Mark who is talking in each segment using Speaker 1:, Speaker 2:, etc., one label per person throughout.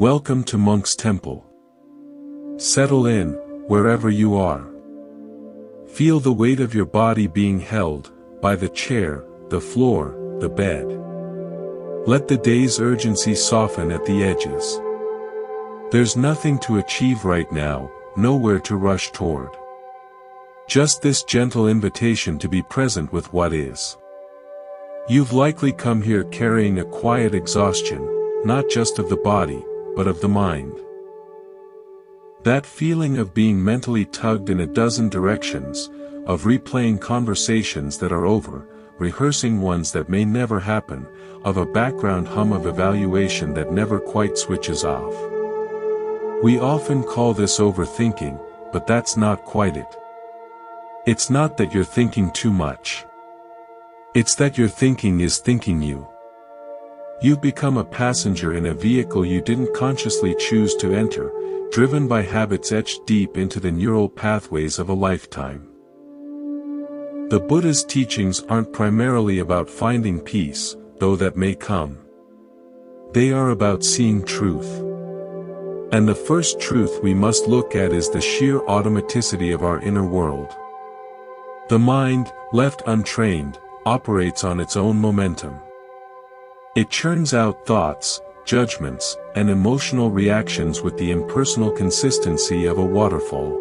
Speaker 1: Welcome to Monk's Temple. Settle in, wherever you are. Feel the weight of your body being held by the chair, the floor, the bed. Let the day's urgency soften at the edges. There's nothing to achieve right now, nowhere to rush toward. Just this gentle invitation to be present with what is. You've likely come here carrying a quiet exhaustion, not just of the body, but of the mind. That feeling of being mentally tugged in a dozen directions, of replaying conversations that are over, rehearsing ones that may never happen, of a background hum of evaluation that never quite switches off. We often call this overthinking, but that's not quite it. It's not that you're thinking too much. It's that your thinking is thinking you. You've become a passenger in a vehicle you didn't consciously choose to enter, driven by habits etched deep into the neural pathways of a lifetime. The Buddha's teachings aren't primarily about finding peace, though that may come. They are about seeing truth. And the first truth we must look at is the sheer automaticity of our inner world. The mind, left untrained, operates on its own momentum. It churns out thoughts, judgments, and emotional reactions with the impersonal consistency of a waterfall.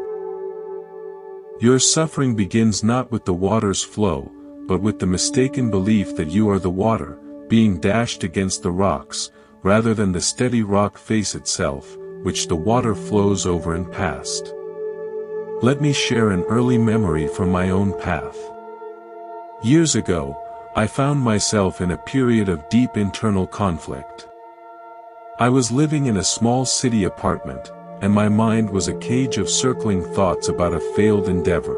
Speaker 1: Your suffering begins not with the water's flow, but with the mistaken belief that you are the water, being dashed against the rocks, rather than the steady rock face itself, which the water flows over and past. Let me share an early memory from my own path. Years ago, I found myself in a period of deep internal conflict. I was living in a small city apartment, and my mind was a cage of circling thoughts about a failed endeavor.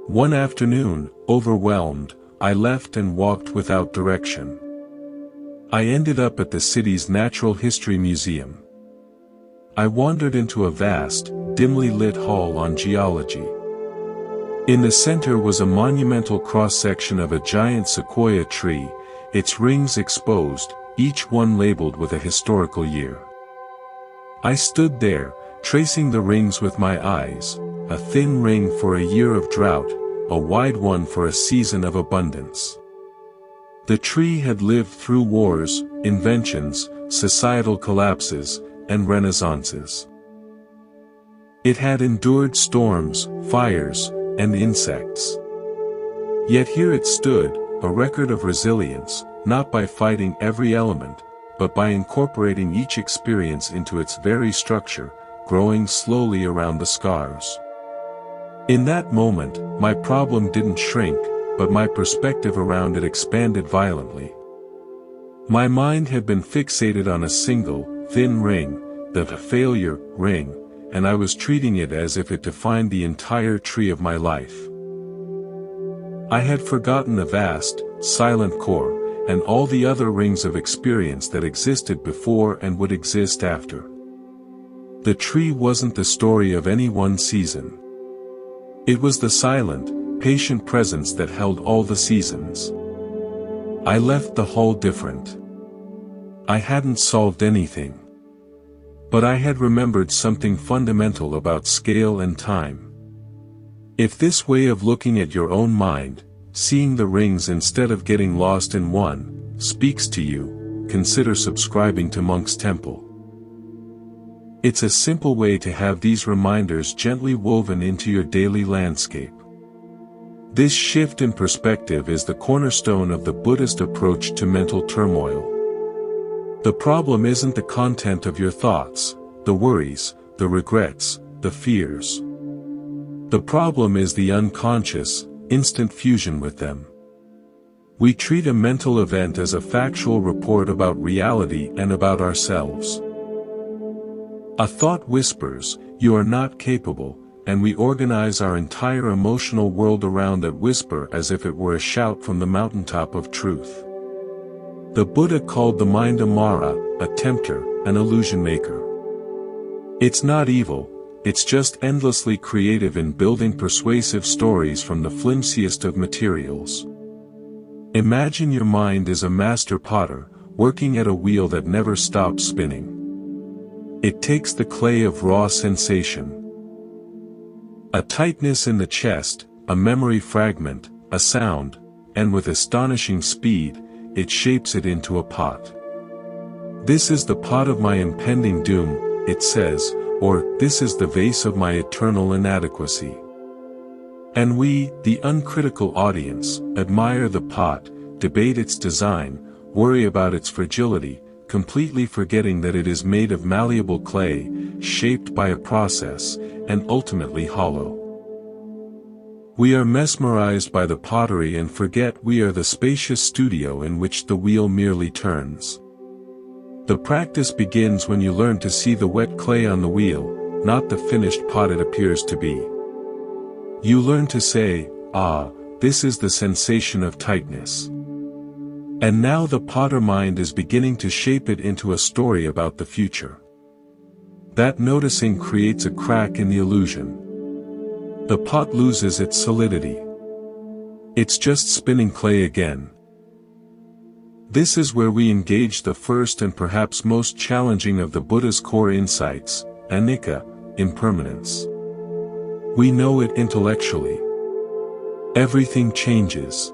Speaker 1: One afternoon, overwhelmed, I left and walked without direction. I ended up at the city's Natural History Museum. I wandered into a vast, dimly lit hall on geology. In the center was a monumental cross-section of a giant sequoia tree, its rings exposed, each one labeled with a historical year. I stood there, tracing the rings with my eyes, a thin ring for a year of drought, a wide one for a season of abundance. The tree had lived through wars, inventions, societal collapses, and renaissances. It had endured storms, fires, and insects. Yet here it stood, a record of resilience, not by fighting every element, but by incorporating each experience into its very structure, growing slowly around the scars. In that moment, my problem didn't shrink, but my perspective around it expanded violently. My mind had been fixated on a single, thin ring, the failure ring, and I was treating it as if it defined the entire tree of my life. I had forgotten the vast, silent core, and all the other rings of experience that existed before and would exist after. The tree wasn't the story of any one season. It was the silent, patient presence that held all the seasons. I left the hall different. I hadn't solved anything. But I had remembered something fundamental about scale and time. If this way of looking at your own mind, seeing the rings instead of getting lost in one, speaks to you, consider subscribing to Monk's Temple. It's a simple way to have these reminders gently woven into your daily landscape. This shift in perspective is the cornerstone of the Buddhist approach to mental turmoil. The problem isn't the content of your thoughts, the worries, the regrets, the fears. The problem is the unconscious, instant fusion with them. We treat a mental event as a factual report about reality and about ourselves. A thought whispers, "You are not capable," and we organize our entire emotional world around that whisper as if it were a shout from the mountaintop of truth. The Buddha called the mind a Mara, a tempter, an illusion maker. It's not evil, it's just endlessly creative in building persuasive stories from the flimsiest of materials. Imagine your mind is a master potter, working at a wheel that never stops spinning. It takes the clay of raw sensation, a tightness in the chest, a memory fragment, a sound, and with astonishing speed, it shapes it into a pot. This is the pot of my impending doom, it says, or this is the vase of my eternal inadequacy. And we, the uncritical audience, admire the pot, debate its design, worry about its fragility, completely forgetting that it is made of malleable clay, shaped by a process, and ultimately hollow. We are mesmerized by the pottery and forget we are the spacious studio in which the wheel merely turns. The practice begins when you learn to see the wet clay on the wheel, not the finished pot it appears to be. You learn to say, "Ah, this is the sensation of tightness." And now the potter mind is beginning to shape it into a story about the future. That noticing creates a crack in the illusion. The pot loses its solidity. It's just spinning clay again. This is where we engage the first and perhaps most challenging of the Buddha's core insights, anicca, impermanence. We know it intellectually. Everything changes.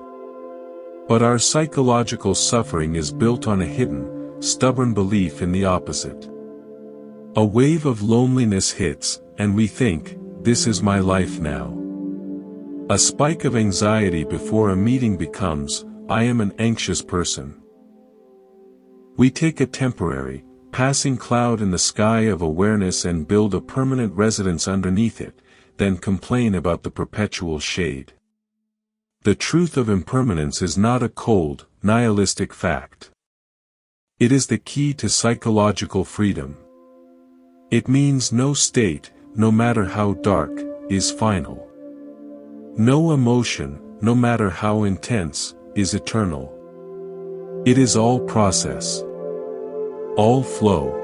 Speaker 1: But our psychological suffering is built on a hidden, stubborn belief in the opposite. A wave of loneliness hits, and we think, this is my life now. A spike of anxiety before a meeting becomes, I am an anxious person. We take a temporary, passing cloud in the sky of awareness and build a permanent residence underneath it, then complain about the perpetual shade. The truth of impermanence is not a cold, nihilistic fact. It is the key to psychological freedom. It means no state, no matter how dark, is final. No emotion, no matter how intense, is eternal. It is all process. All flow.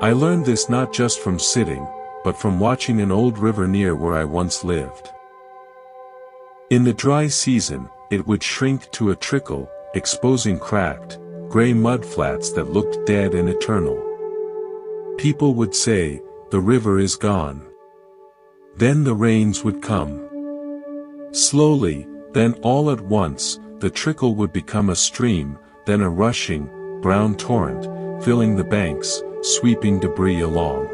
Speaker 1: I learned this not just from sitting, but from watching an old river near where I once lived. In the dry season, it would shrink to a trickle, exposing cracked, gray mudflats that looked dead and eternal. People would say, the river is gone. Then the rains would come. Slowly, then all at once, the trickle would become a stream, then a rushing, brown torrent, filling the banks, sweeping debris along.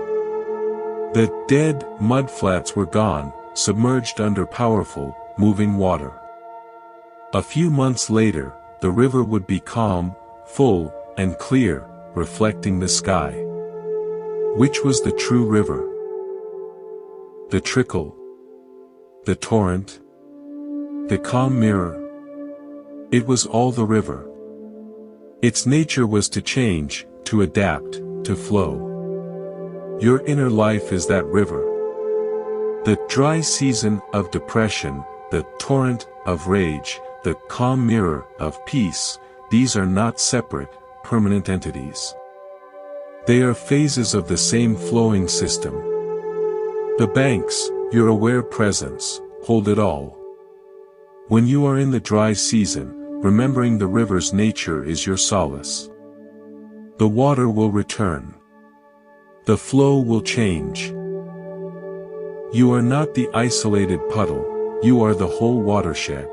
Speaker 1: The dead mudflats were gone, submerged under powerful, moving water. A few months later, the river would be calm, full, and clear, reflecting the sky. Which was the true river? The trickle? The torrent? The calm mirror? It was all the river. Its nature was to change, to adapt, to flow. Your inner life is that river. The dry season of depression, the torrent of rage, the calm mirror of peace, these are not separate, permanent entities. They are phases of the same flowing system. The banks, your aware presence, hold it all. When you are in the dry season, remembering the river's nature is your solace. The water will return. The flow will change. You are not the isolated puddle, you are the whole watershed.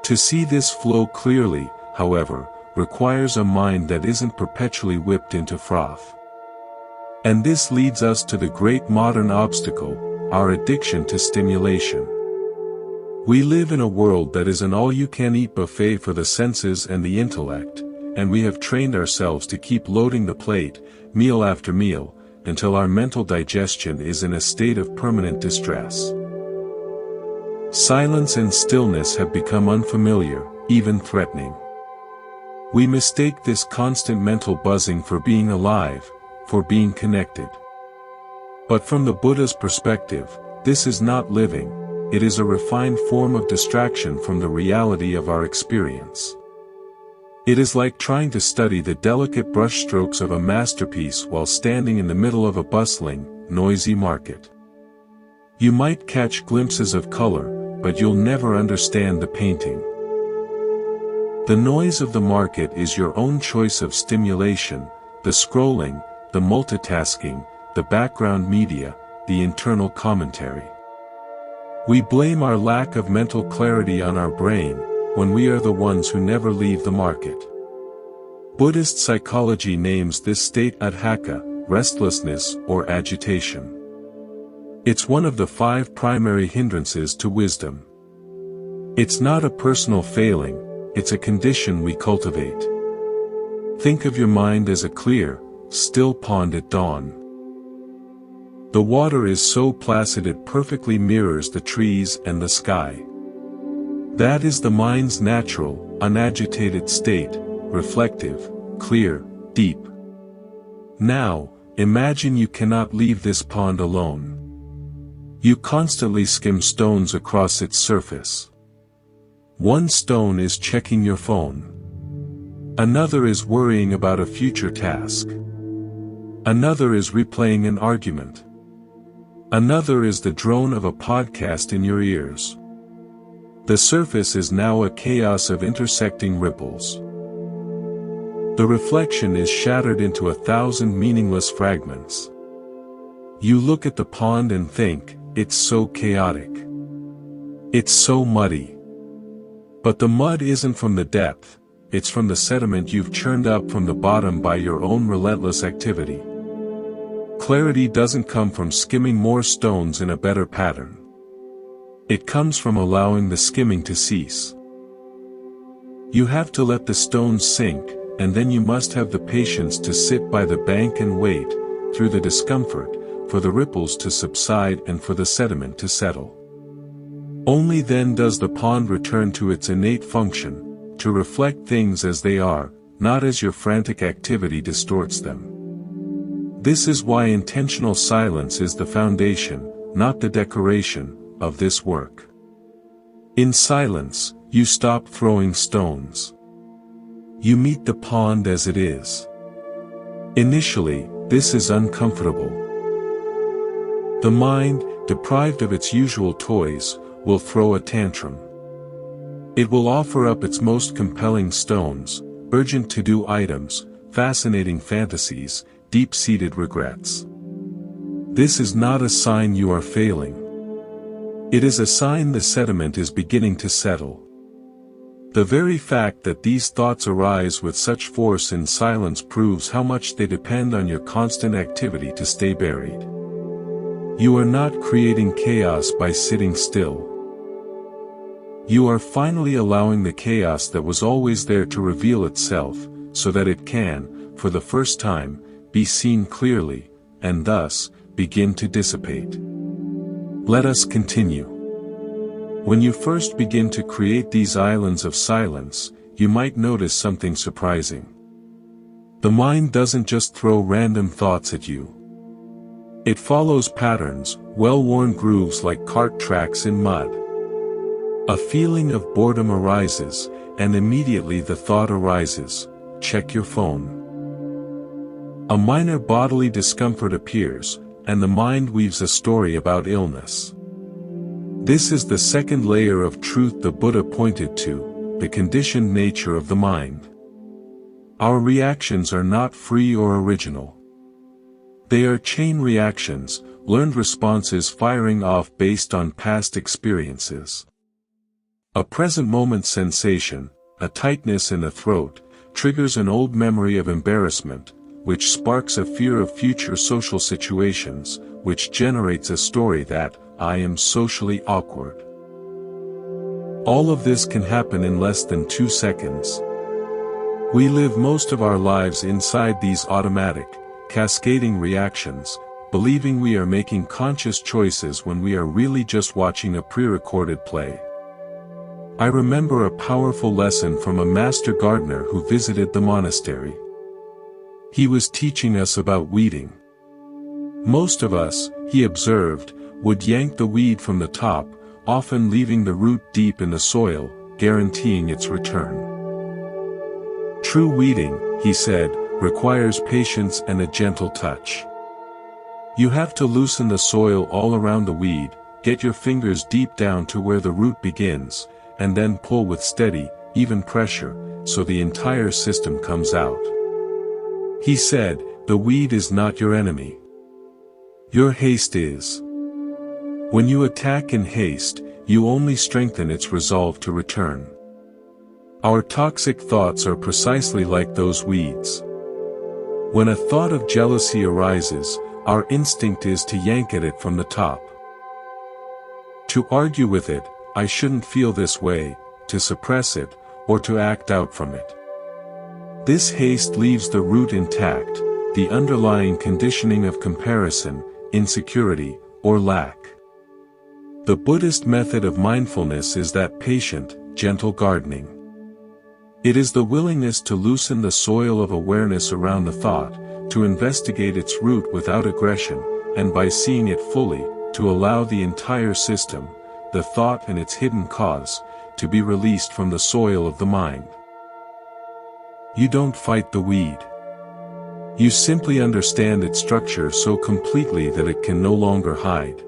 Speaker 1: To see this flow clearly, however, requires a mind that isn't perpetually whipped into froth. And this leads us to the great modern obstacle, our addiction to stimulation. We live in a world that is an all-you-can-eat buffet for the senses and the intellect, and we have trained ourselves to keep loading the plate, meal after meal, until our mental digestion is in a state of permanent distress. Silence and stillness have become unfamiliar, even threatening. We mistake this constant mental buzzing for being alive, for being connected. But from the Buddha's perspective, this is not living, it is a refined form of distraction from the reality of our experience. It is like trying to study the delicate brushstrokes of a masterpiece while standing in the middle of a bustling, noisy market. You might catch glimpses of color, but you'll never understand the painting. The noise of the market is your own choice of stimulation, the scrolling, the multitasking, the background media, the internal commentary. We blame our lack of mental clarity on our brain, when we are the ones who never leave the market. Buddhist psychology names this state adhaka, restlessness or agitation. It's one of the 5 primary hindrances to wisdom. It's not a personal failing, it's a condition we cultivate. Think of your mind as a clear, still pond at dawn. The water is so placid it perfectly mirrors the trees and the sky. That is the mind's natural, unagitated state, reflective, clear, deep. Now, imagine you cannot leave this pond alone. You constantly skim stones across its surface. One stone is checking your phone. Another is worrying about a future task. Another is replaying an argument. Another is the drone of a podcast in your ears. The surface is now a chaos of intersecting ripples. The reflection is shattered into 1,000 meaningless fragments. You look at the pond and think, it's so chaotic. It's so muddy. But the mud isn't from the depth, it's from the sediment you've churned up from the bottom by your own relentless activity. Clarity doesn't come from skimming more stones in a better pattern. It comes from allowing the skimming to cease. You have to let the stones sink, and then you must have the patience to sit by the bank and wait, through the discomfort, for the ripples to subside and for the sediment to settle. Only then does the pond return to its innate function, to reflect things as they are, not as your frantic activity distorts them. This is why intentional silence is the foundation, not the decoration, of this work. In silence, you stop throwing stones. You meet the pond as it is. Initially, this is uncomfortable. The mind, deprived of its usual toys, will throw a tantrum. It will offer up its most compelling stones, urgent to-do items, fascinating fantasies, deep-seated regrets. This is not a sign you are failing. It is a sign the sediment is beginning to settle. The very fact that these thoughts arise with such force in silence proves how much they depend on your constant activity to stay buried. You are not creating chaos by sitting still. You are finally allowing the chaos that was always there to reveal itself, so that it can, for the first time, be seen clearly, and thus, begin to dissipate. Let us continue. When you first begin to create these islands of silence, you might notice something surprising. The mind doesn't just throw random thoughts at you. It follows patterns, well-worn grooves like cart tracks in mud. A feeling of boredom arises, and immediately the thought arises, check your phone. A minor bodily discomfort appears, and the mind weaves a story about illness. This is the second layer of truth the Buddha pointed to, the conditioned nature of the mind. Our reactions are not free or original. They are chain reactions, learned responses firing off based on past experiences. A present moment sensation, a tightness in the throat, triggers an old memory of embarrassment, which sparks a fear of future social situations, which generates a story that, I am socially awkward. All of this can happen in less than 2 seconds. We live most of our lives inside these automatic, cascading reactions, believing we are making conscious choices when we are really just watching a pre-recorded play. I remember a powerful lesson from a master gardener who visited the monastery. He was teaching us about weeding. Most of us, he observed, would yank the weed from the top, often leaving the root deep in the soil, guaranteeing its return. True weeding, he said, requires patience and a gentle touch. You have to loosen the soil all around the weed, get your fingers deep down to where the root begins, and then pull with steady, even pressure, so the entire system comes out. He said, "The weed is not your enemy. Your haste is." When you attack in haste, you only strengthen its resolve to return. Our toxic thoughts are precisely like those weeds. When a thought of jealousy arises, our instinct is to yank at it from the top. To argue with it, "I shouldn't feel this way," to suppress it, or to act out from it. This haste leaves the root intact, the underlying conditioning of comparison, insecurity, or lack. The Buddhist method of mindfulness is that patient, gentle gardening. It is the willingness to loosen the soil of awareness around the thought, to investigate its root without aggression, and by seeing it fully, to allow the entire system, the thought and its hidden cause, to be released from the soil of the mind. You don't fight the weed. You simply understand its structure so completely that it can no longer hide.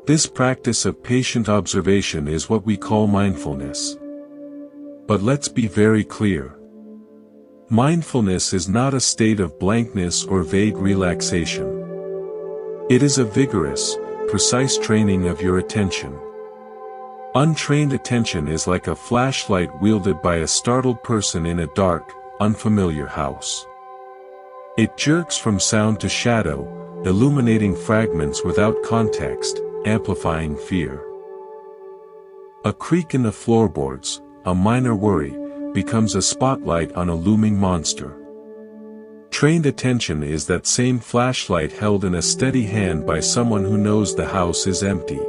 Speaker 1: This practice of patient observation is what we call mindfulness. But let's be very clear. Mindfulness is not a state of blankness or vague relaxation. It is a vigorous, precise training of your attention. Untrained attention is like a flashlight wielded by a startled person in a dark, unfamiliar house. It jerks from sound to shadow, illuminating fragments without context, amplifying fear. A creak in the floorboards, a minor worry, becomes a spotlight on a looming monster. Trained attention is that same flashlight held in a steady hand by someone who knows the house is empty.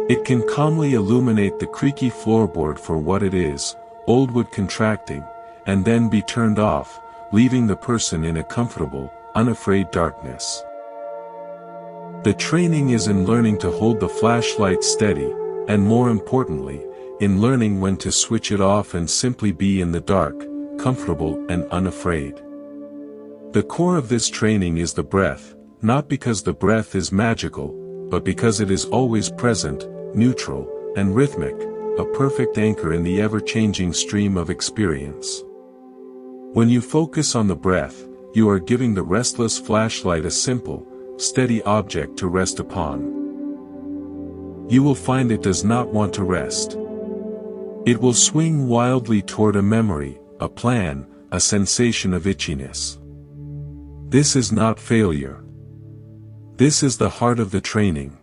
Speaker 1: It can calmly illuminate the creaky floorboard for what it is, old wood contracting, and then be turned off, leaving the person in a comfortable, unafraid darkness. The training is in learning to hold the flashlight steady, and more importantly, in learning when to switch it off and simply be in the dark, comfortable and unafraid. The core of this training is the breath, not because the breath is magical, but because it is always present, neutral, and rhythmic, a perfect anchor in the ever-changing stream of experience. When you focus on the breath, you are giving the restless flashlight a simple, steady object to rest upon. You will find it does not want to rest. It will swing wildly toward a memory, a plan, a sensation of itchiness. This is not failure. This is the heart of the training.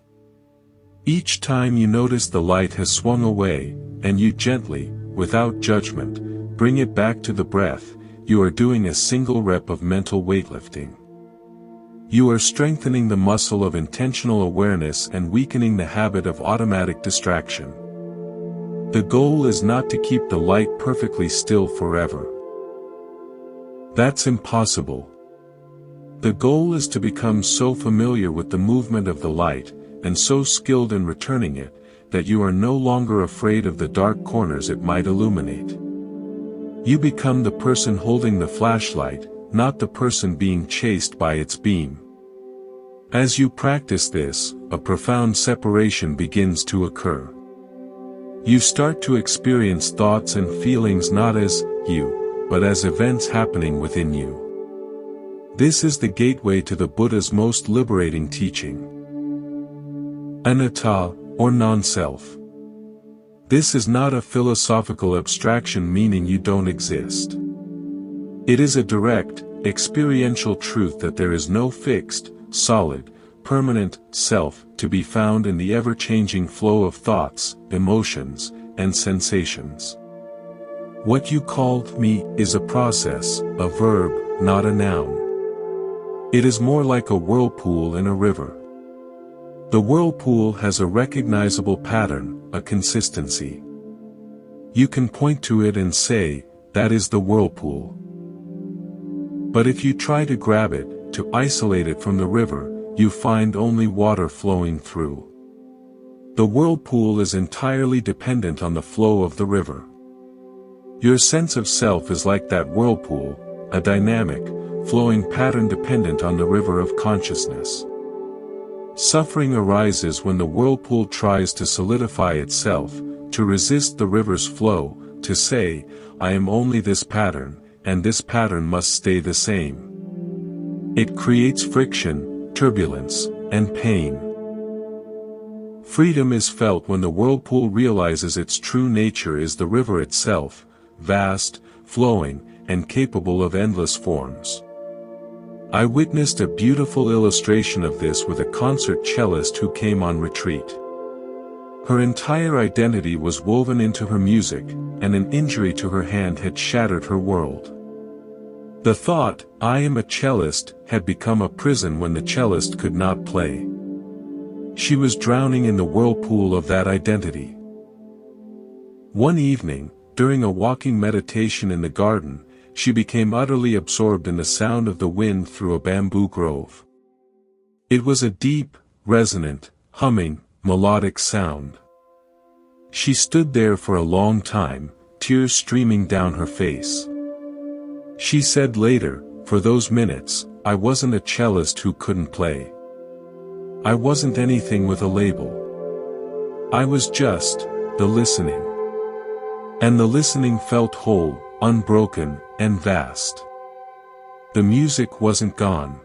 Speaker 1: Each time you notice the light has swung away, and you gently, without judgment, bring it back to the breath, you are doing a single rep of mental weightlifting. You are strengthening the muscle of intentional awareness and weakening the habit of automatic distraction. The goal is not to keep the light perfectly still forever. That's impossible. The goal is to become so familiar with the movement of the light, and so skilled in returning it, that you are no longer afraid of the dark corners it might illuminate. You become the person holding the flashlight, not the person being chased by its beam. As you practice this, a profound separation begins to occur. You start to experience thoughts and feelings not as you, but as events happening within you. This is the gateway to the Buddha's most liberating teaching. Anatta, or non-self. This is not a philosophical abstraction meaning you don't exist. It is a direct, experiential truth that there is no fixed, solid, permanent self to be found in the ever-changing flow of thoughts, emotions, and sensations. What you called me is a process, a verb, not a noun. It is more like a whirlpool in a river. The whirlpool has a recognizable pattern, a consistency. You can point to it and say, that is the whirlpool. But if you try to grab it, to isolate it from the river, you find only water flowing through. The whirlpool is entirely dependent on the flow of the river. Your sense of self is like that whirlpool, a dynamic, flowing pattern dependent on the river of consciousness. Suffering arises when the whirlpool tries to solidify itself, to resist the river's flow, to say, I am only this pattern, and this pattern must stay the same. It creates friction, turbulence, and pain. Freedom is felt when the whirlpool realizes its true nature is the river itself, vast, flowing, and capable of endless forms. I witnessed a beautiful illustration of this with a concert cellist who came on retreat. Her entire identity was woven into her music, and an injury to her hand had shattered her world. The thought, "I am a cellist," had become a prison when the cellist could not play. She was drowning in the whirlpool of that identity. One evening, during a walking meditation in the garden, she became utterly absorbed in the sound of the wind through a bamboo grove. It was a deep, resonant, humming, melodic sound. She stood there for a long time, tears streaming down her face. She said later, "For those minutes, I wasn't a cellist who couldn't play. I wasn't anything with a label. I was just the listening. And the listening felt whole, unbroken, and vast. The music wasn't gone.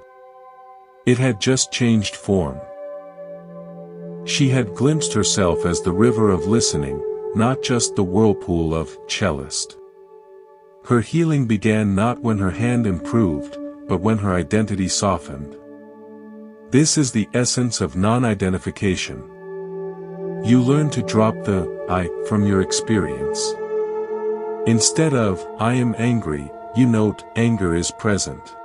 Speaker 1: It had just changed form." She had glimpsed herself as the river of listening, not just the whirlpool of cellist. Her healing began not when her hand improved, but when her identity softened. This is the essence of non-identification. You learn to drop the "I" from your experience. Instead of "I am angry," you note anger is present.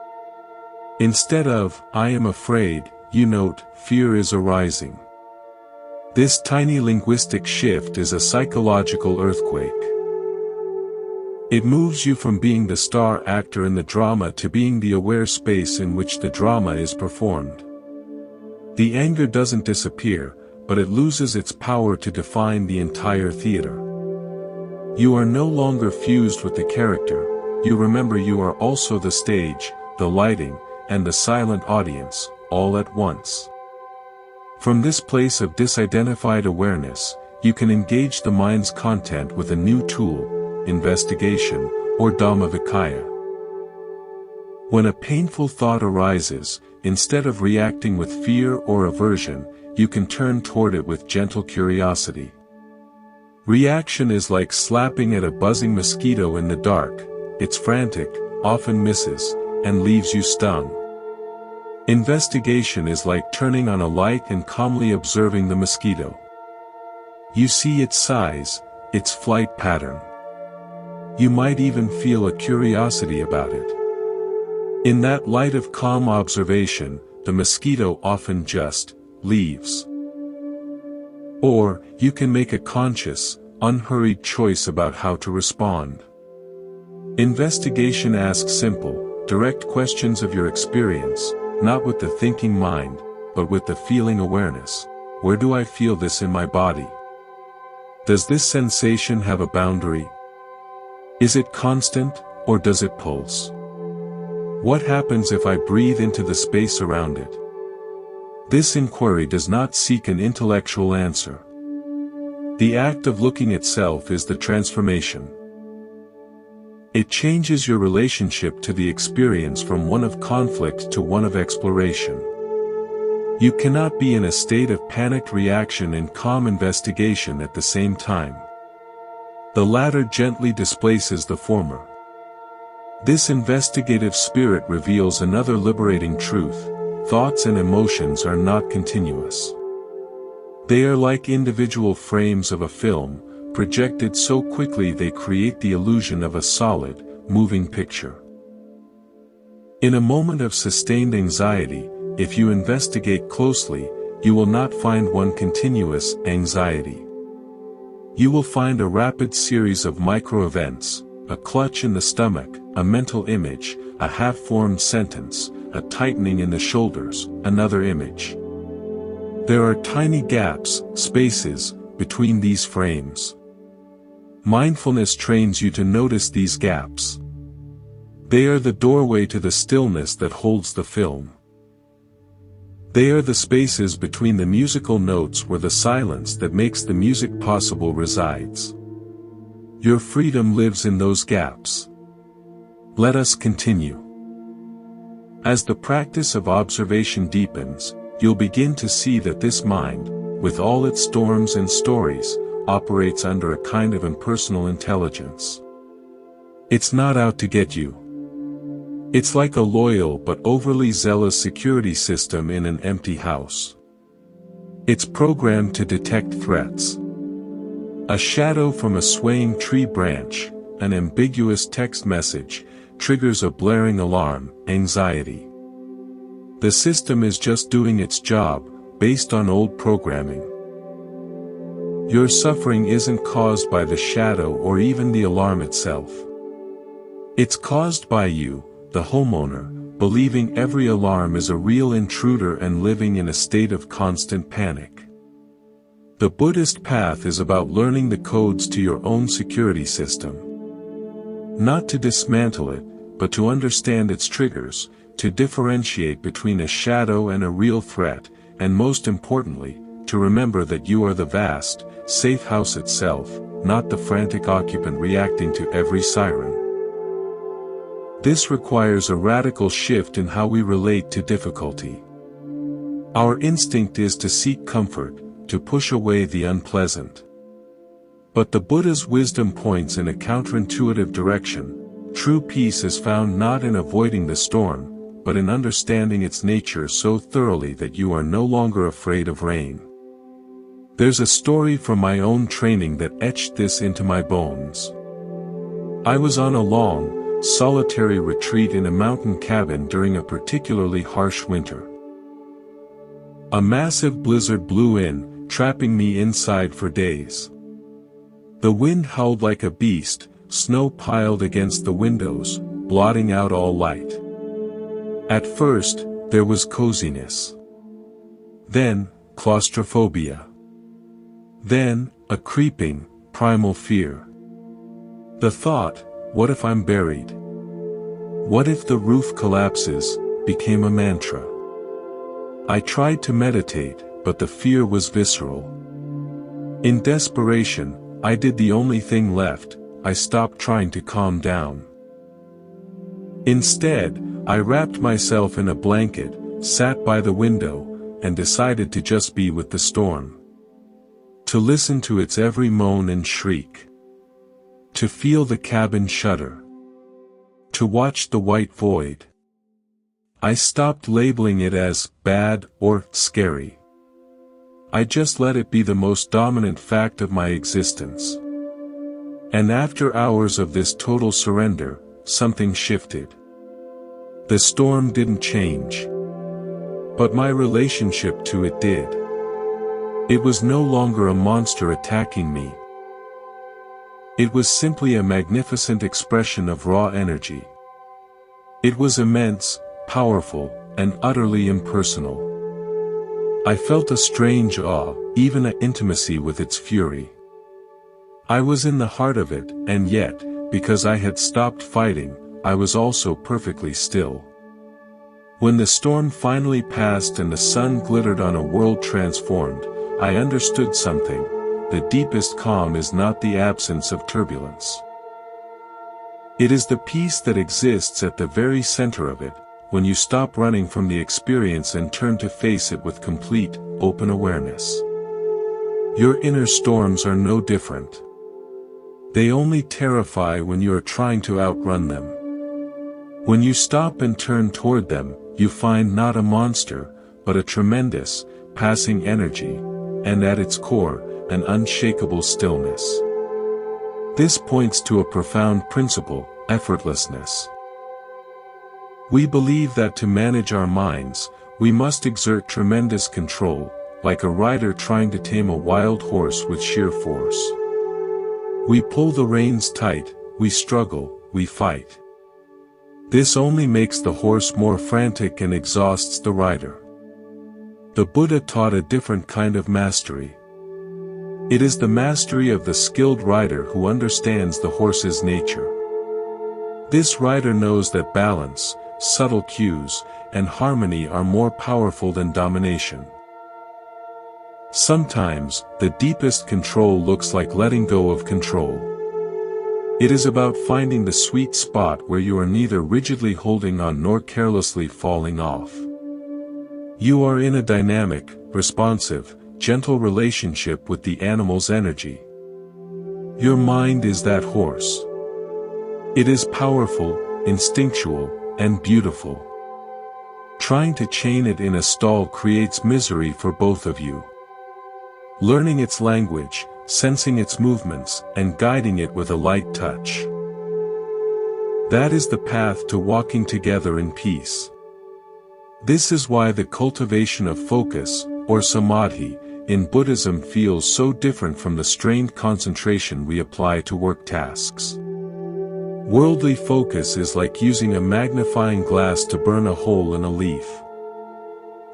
Speaker 1: Instead of "I am afraid," you note fear is arising. This tiny linguistic shift is a psychological earthquake. It moves you from being the star actor in the drama to being the aware space in which the drama is performed. The anger doesn't disappear, but it loses its power to define the entire theater. You are no longer fused with the character, you remember you are also the stage, the lighting, and the silent audience, all at once. From this place of disidentified awareness, you can engage the mind's content with a new tool, investigation, or Dhammavikaya. When a painful thought arises, instead of reacting with fear or aversion, you can turn toward it with gentle curiosity. Reaction is like slapping at a buzzing mosquito in the dark, it's frantic, often misses, and leaves you stung. Investigation is like turning on a light and calmly observing the mosquito. You see its size, its flight pattern. You might even feel a curiosity about it. In that light of calm observation, the mosquito often just leaves. Or, you can make a conscious, unhurried choice about how to respond. Investigation asks simple, direct questions of your experience, not with the thinking mind, but with the feeling awareness. Where do I feel this in my body? Does this sensation have a boundary? Is it constant, or does it pulse? What happens if I breathe into the space around it? This inquiry does not seek an intellectual answer. The act of looking itself is the transformation. It changes your relationship to the experience from one of conflict to one of exploration. You cannot be in a state of panicked reaction and calm investigation at the same time. The latter gently displaces the former. This investigative spirit reveals another liberating truth: thoughts and emotions are not continuous. They are like individual frames of a film, projected so quickly they create the illusion of a solid, moving picture. In a moment of sustained anxiety, if you investigate closely, you will not find one continuous anxiety. You will find a rapid series of micro-events, a clutch in the stomach, a mental image, a half-formed sentence, a tightening in the shoulders, another image. There are tiny gaps, spaces, between these frames. Mindfulness trains you to notice these gaps. They are the doorway to the stillness that holds the film. They are the spaces between the musical notes where the silence that makes the music possible resides. Your freedom lives in those gaps. Let us continue. As the practice of observation deepens, you'll begin to see that this mind, with all its storms and stories, operates under a kind of impersonal intelligence. It's not out to get you. It's like a loyal but overly zealous security system in an empty house. It's programmed to detect threats. A shadow from a swaying tree branch, an ambiguous text message, triggers a blaring alarm, anxiety. The system is just doing its job, based on old programming. Your suffering isn't caused by the shadow or even the alarm itself. It's caused by you, the homeowner, believing every alarm is a real intruder and living in a state of constant panic. The Buddhist path is about learning the codes to your own security system. Not to dismantle it, but to understand its triggers, to differentiate between a shadow and a real threat, and most importantly, to remember that you are the vast, safe house itself, not the frantic occupant reacting to every siren. This requires a radical shift in how we relate to difficulty. Our instinct is to seek comfort, to push away the unpleasant. But the Buddha's wisdom points in a counterintuitive direction. True peace is found not in avoiding the storm, but in understanding its nature so thoroughly that you are no longer afraid of rain. There's a story from my own training that etched this into my bones. I was on a long, solitary retreat in a mountain cabin during a particularly harsh winter. A massive blizzard blew in, trapping me inside for days. The wind howled like a beast, snow piled against the windows, blotting out all light. At first, there was coziness. Then, claustrophobia. Then, a creeping, primal fear. The thought, what if I'm buried? What if the roof collapses, became a mantra. I tried to meditate, but the fear was visceral. In desperation, I did the only thing left, I stopped trying to calm down. Instead, I wrapped myself in a blanket, sat by the window, and decided to just be with the storm. To listen to its every moan and shriek. To feel the cabin shudder. To watch the white void. I stopped labeling it as bad or scary. I just let it be the most dominant fact of my existence. And after hours of this total surrender, something shifted. The storm didn't change. But my relationship to it did. It was no longer a monster attacking me. It was simply a magnificent expression of raw energy. It was immense, powerful, and utterly impersonal. I felt a strange awe, even an intimacy with its fury. I was in the heart of it, and yet, because I had stopped fighting, I was also perfectly still. When the storm finally passed and the sun glittered on a world transformed, I understood something. The deepest calm is not the absence of turbulence. It is the peace that exists at the very center of it, when you stop running from the experience and turn to face it with complete, open awareness. Your inner storms are no different. They only terrify when you are trying to outrun them. When you stop and turn toward them, you find not a monster, but a tremendous, passing energy, and at its core, an unshakable stillness. This points to a profound principle, effortlessness. We believe that to manage our minds, we must exert tremendous control, like a rider trying to tame a wild horse with sheer force. We pull the reins tight, we struggle, we fight. This only makes the horse more frantic and exhausts the rider. The Buddha taught a different kind of mastery. It is the mastery of the skilled rider who understands the horse's nature. This rider knows that balance, subtle cues, and harmony are more powerful than domination. Sometimes, the deepest control looks like letting go of control. It is about finding the sweet spot where you are neither rigidly holding on nor carelessly falling off. You are in a dynamic, responsive, gentle relationship with the animal's energy. Your mind is that horse. It is powerful, instinctual, and beautiful. Trying to chain it in a stall creates misery for both of you. Learning its language, sensing its movements, and guiding it with a light touch. That is the path to walking together in peace. This is why the cultivation of focus, or samadhi, in Buddhism feels so different from the strained concentration we apply to work tasks. Worldly focus is like using a magnifying glass to burn a hole in a leaf.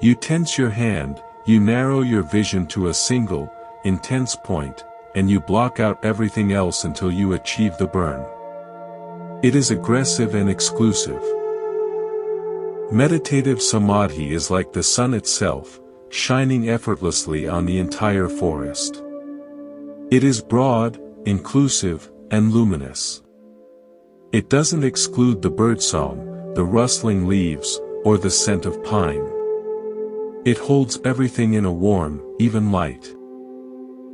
Speaker 1: You tense your hand, you narrow your vision to a single, intense point, and you block out everything else until you achieve the burn. It is aggressive and exclusive. Meditative samadhi is like the sun itself, shining effortlessly on the entire forest. It is broad, inclusive, and luminous. It doesn't exclude the birdsong, the rustling leaves, or the scent of pine. It holds everything in a warm, even light.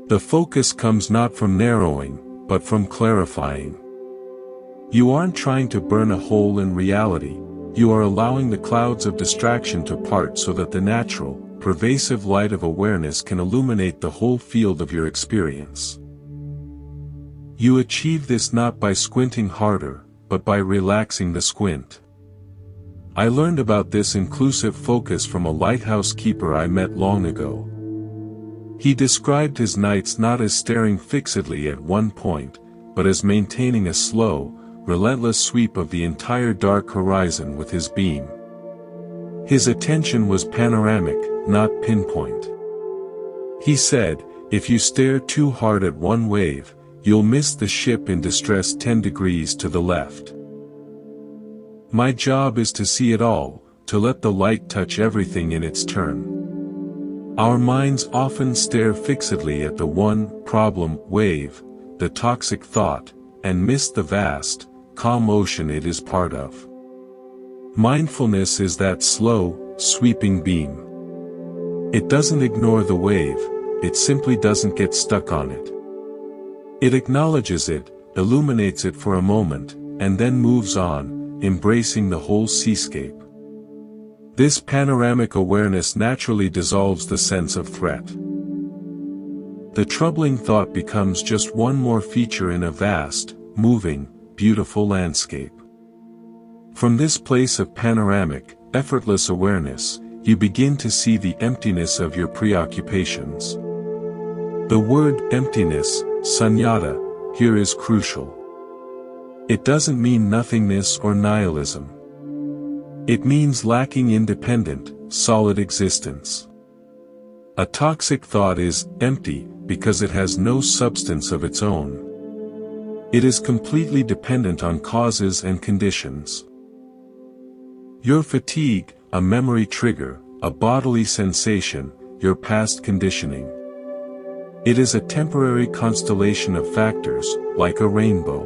Speaker 1: The focus comes not from narrowing, but from clarifying. You aren't trying to burn a hole in reality, you are allowing the clouds of distraction to part so that the natural, pervasive light of awareness can illuminate the whole field of your experience. You achieve this not by squinting harder, but by relaxing the squint. I learned about this inclusive focus from a lighthouse keeper I met long ago. He described his nights not as staring fixedly at one point, but as maintaining a slow, relentless sweep of the entire dark horizon with his beam. His attention was panoramic, not pinpoint. He said, if you stare too hard at one wave, you'll miss the ship in distress 10 degrees to the left. My job is to see it all, to let the light touch everything in its turn. Our minds often stare fixedly at the one problem wave, the toxic thought, and miss the vast, calm ocean it is part of. Mindfulness is that slow, sweeping beam. It doesn't ignore the wave, it simply doesn't get stuck on it. It acknowledges it, illuminates it for a moment, and then moves on, embracing the whole seascape. This panoramic awareness naturally dissolves the sense of threat. The troubling thought becomes just one more feature in a vast, moving, beautiful landscape. From this place of panoramic, effortless awareness, you begin to see the emptiness of your preoccupations. The word emptiness, sunyata, here is crucial. It doesn't mean nothingness or nihilism. It means lacking independent, solid existence. A toxic thought is empty because it has no substance of its own. It is completely dependent on causes and conditions. Your fatigue, a memory trigger, a bodily sensation, your past conditioning. It is a temporary constellation of factors, like a rainbow.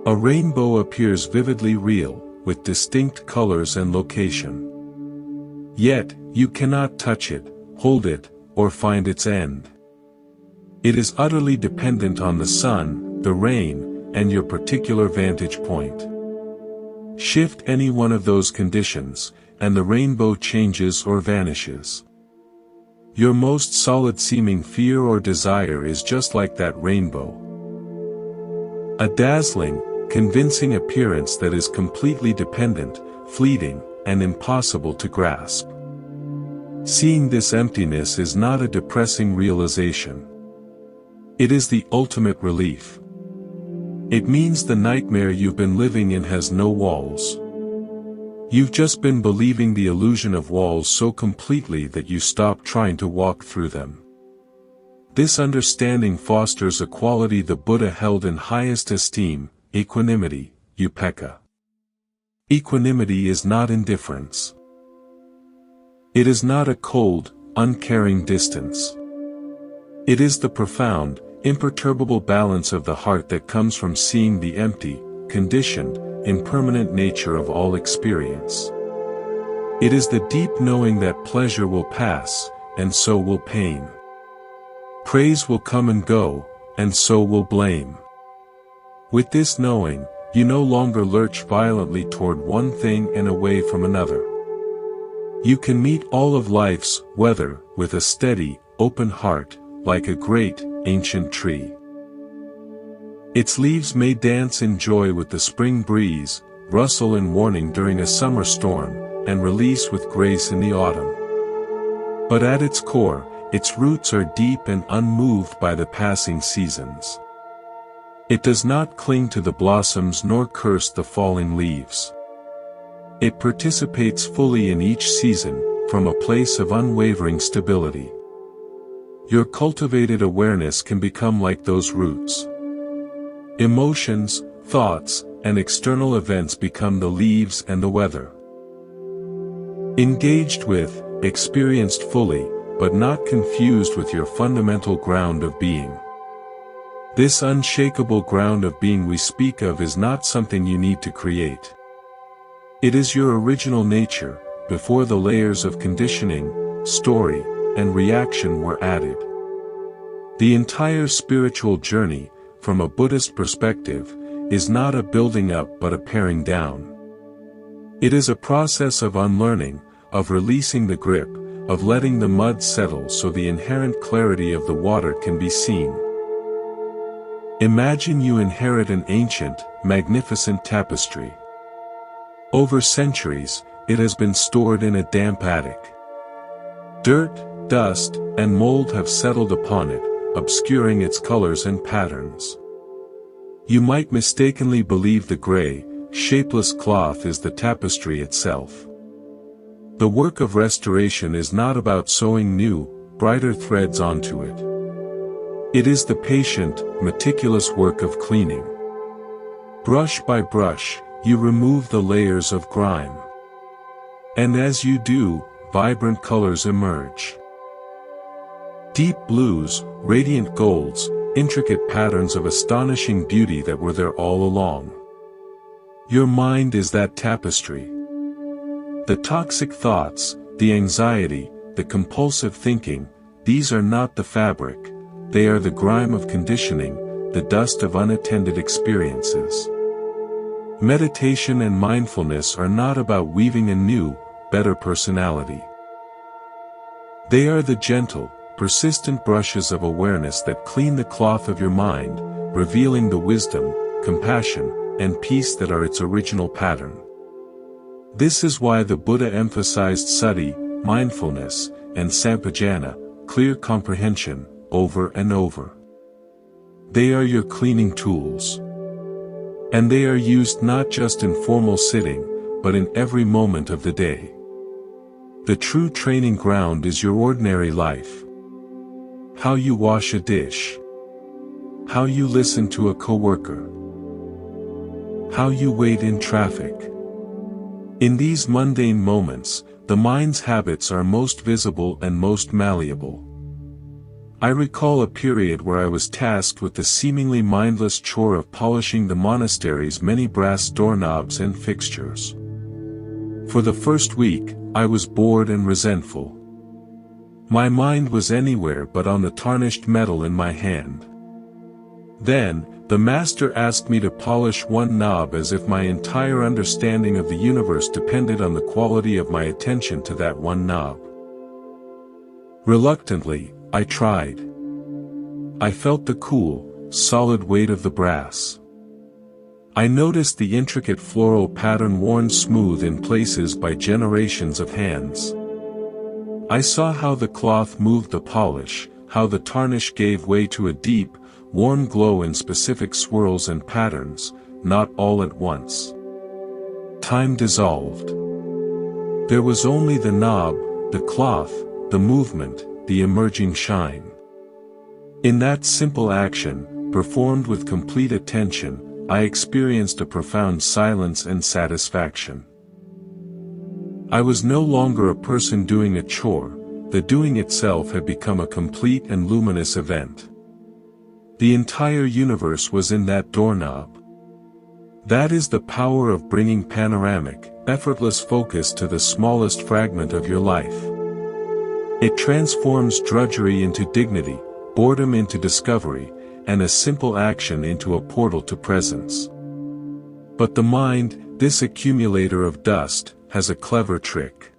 Speaker 1: A rainbow appears vividly real, with distinct colors and location. Yet, you cannot touch it, hold it, or find its end. It is utterly dependent on the sun, the rain, and your particular vantage point. Shift any one of those conditions, and the rainbow changes or vanishes. Your most solid-seeming fear or desire is just like that rainbow. A dazzling, convincing appearance that is completely dependent, fleeting, and impossible to grasp. Seeing this emptiness is not a depressing realization. It is the ultimate relief. It means the nightmare you've been living in has no walls. You've just been believing the illusion of walls so completely that you stop trying to walk through them. This understanding fosters a quality the Buddha held in highest esteem, equanimity, upekkha. Equanimity is not indifference. It is not a cold, uncaring distance. It is the profound, imperturbable balance of the heart that comes from seeing the empty, conditioned, impermanent nature of all experience. It is the deep knowing that pleasure will pass, and so will pain. Praise will come and go, and so will blame. With this knowing, you no longer lurch violently toward one thing and away from another. You can meet all of life's weather with a steady, open heart, like a great, ancient tree. Its leaves may dance in joy with the spring breeze, rustle in warning during a summer storm, and release with grace in the autumn. But at its core, its roots are deep and unmoved by the passing seasons. It does not cling to the blossoms nor curse the falling leaves. It participates fully in each season, from a place of unwavering stability. Your cultivated awareness can become like those roots. Emotions, thoughts, and external events become the leaves and the weather. Engaged with, experienced fully, but not confused with your fundamental ground of being. This unshakable ground of being we speak of is not something you need to create. It is your original nature, before the layers of conditioning, story, and reaction were added. The entire spiritual journey, from a Buddhist perspective, is not a building up but a paring down. It is a process of unlearning, of releasing the grip, of letting the mud settle so the inherent clarity of the water can be seen. Imagine you inherit an ancient, magnificent tapestry. Over centuries, it has been stored in a damp attic. Dirt, dust, and mold have settled upon it, obscuring its colors and patterns. You might mistakenly believe the gray, shapeless cloth is the tapestry itself. The work of restoration is not about sewing new, brighter threads onto it. It is the patient, meticulous work of cleaning. Brush by brush, you remove the layers of grime. And as you do, vibrant colors emerge. Deep blues, radiant golds, intricate patterns of astonishing beauty that were there all along. Your mind is that tapestry. The toxic thoughts, the anxiety, the compulsive thinking, these are not the fabric. They are the grime of conditioning, the dust of unattended experiences. Meditation and mindfulness are not about weaving a new, better personality. They are the gentle, persistent brushes of awareness that clean the cloth of your mind, revealing the wisdom, compassion, and peace that are its original pattern. This is why the Buddha emphasized sati, mindfulness, and sampajana, clear comprehension, over and over. They are your cleaning tools. And they are used not just in formal sitting, but in every moment of the day. The true training ground is your ordinary life. How you wash a dish. How you listen to a coworker. How you wait in traffic. In these mundane moments, the mind's habits are most visible and most malleable. I recall a period where I was tasked with the seemingly mindless chore of polishing the monastery's many brass doorknobs and fixtures. For the first week, I was bored and resentful. My mind was anywhere but on the tarnished metal in my hand. Then, the master asked me to polish one knob as if my entire understanding of the universe depended on the quality of my attention to that one knob. Reluctantly, I tried. I felt the cool, solid weight of the brass. I noticed the intricate floral pattern worn smooth in places by generations of hands. I saw how the cloth moved the polish, how the tarnish gave way to a deep, warm glow in specific swirls and patterns, not all at once. Time dissolved. There was only the knob, the cloth, the movement, the emerging shine. In that simple action, performed with complete attention, I experienced a profound silence and satisfaction. I was no longer a person doing a chore, the doing itself had become a complete and luminous event. The entire universe was in that doorknob. That is the power of bringing panoramic, effortless focus to the smallest fragment of your life. It transforms drudgery into dignity, boredom into discovery, and a simple action into a portal to presence. But the mind, this accumulator of dust, has a clever trick.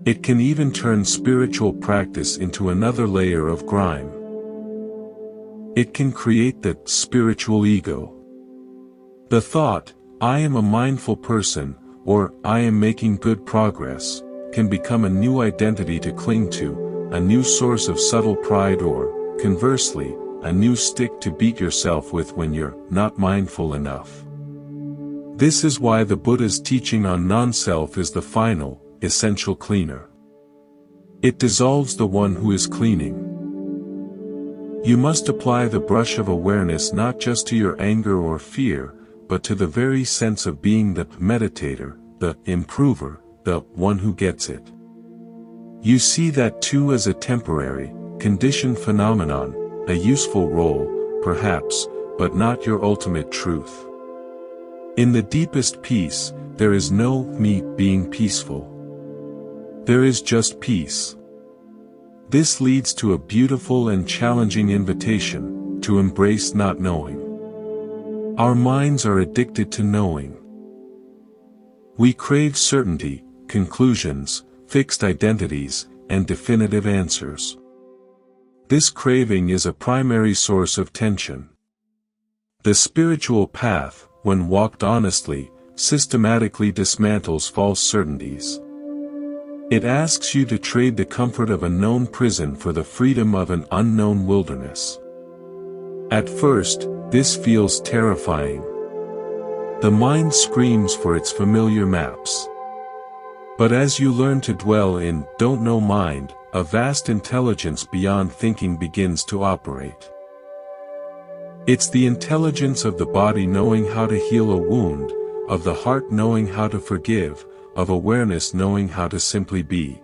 Speaker 1: It can even turn spiritual practice into another layer of grime. It can create the spiritual ego. The thought, I am a mindful person, or I am making good progress, can become a new identity to cling to, a new source of subtle pride or, conversely, a new stick to beat yourself with when you're not mindful enough. This is why the Buddha's teaching on non-self is the final, essential cleaner. It dissolves the one who is cleaning. You must apply the brush of awareness not just to your anger or fear, but to the very sense of being the meditator, the improver, the one who gets it. You see that too as a temporary, conditioned phenomenon, a useful role, perhaps, but not your ultimate truth. In the deepest peace, there is no me being peaceful. There is just peace. This leads to a beautiful and challenging invitation, to embrace not knowing. Our minds are addicted to knowing. We crave certainty, conclusions, fixed identities, and definitive answers. This craving is a primary source of tension. The spiritual path, when walked honestly, systematically dismantles false certainties. It asks you to trade the comfort of a known prison for the freedom of an unknown wilderness. At first, this feels terrifying. The mind screams for its familiar maps. But as you learn to dwell in don't know mind, a vast intelligence beyond thinking begins to operate. It's the intelligence of the body knowing how to heal a wound, of the heart knowing how to forgive, of awareness knowing how to simply be.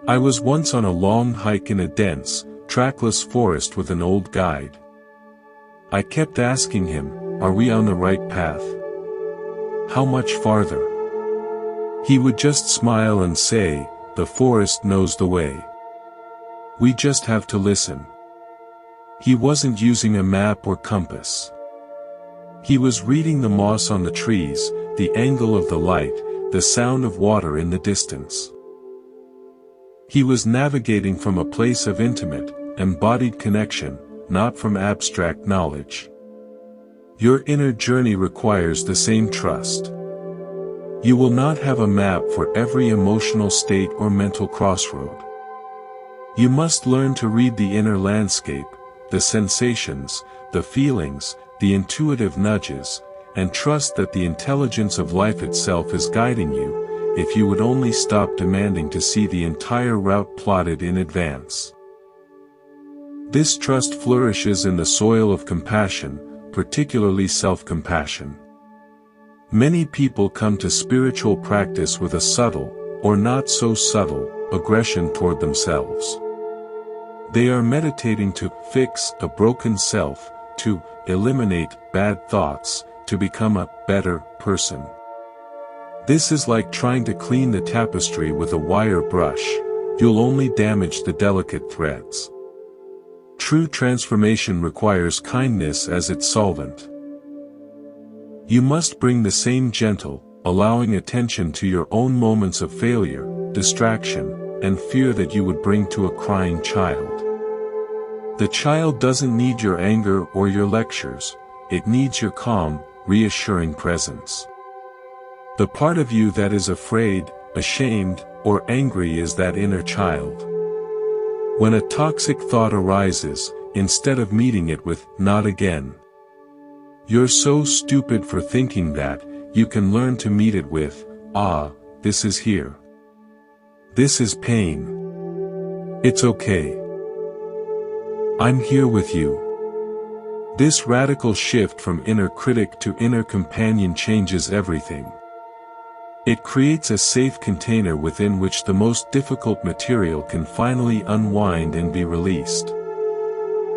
Speaker 1: I was once on a long hike in a dense, trackless forest with an old guide. I kept asking him, are we on the right path? How much farther? He would just smile and say, the forest knows the way. We just have to listen. He wasn't using a map or compass. He was reading the moss on the trees, the angle of the light, the sound of water in the distance. He was navigating from a place of intimate, embodied connection, not from abstract knowledge. Your inner journey requires the same trust. You will not have a map for every emotional state or mental crossroad. You must learn to read the inner landscape, the sensations, the feelings, the intuitive nudges, and trust that the intelligence of life itself is guiding you, if you would only stop demanding to see the entire route plotted in advance. This trust flourishes in the soil of compassion, particularly self-compassion. Many people come to spiritual practice with a subtle, or not so subtle, aggression toward themselves. They are meditating to fix a broken self, to eliminate bad thoughts, to become a better person. This is like trying to clean the tapestry with a wire brush. You'll only damage the delicate threads. True transformation requires kindness as its solvent. You must bring the same gentle, allowing attention to your own moments of failure, distraction, and fear that you would bring to a crying child. The child doesn't need your anger or your lectures, it needs your calm, reassuring presence. The part of you that is afraid, ashamed, or angry is that inner child. When a toxic thought arises, instead of meeting it with, not again. You're so stupid for thinking that, you can learn to meet it with, this is here. This is pain. It's okay. I'm here with you. This radical shift from inner critic to inner companion changes everything. It creates a safe container within which the most difficult material can finally unwind and be released.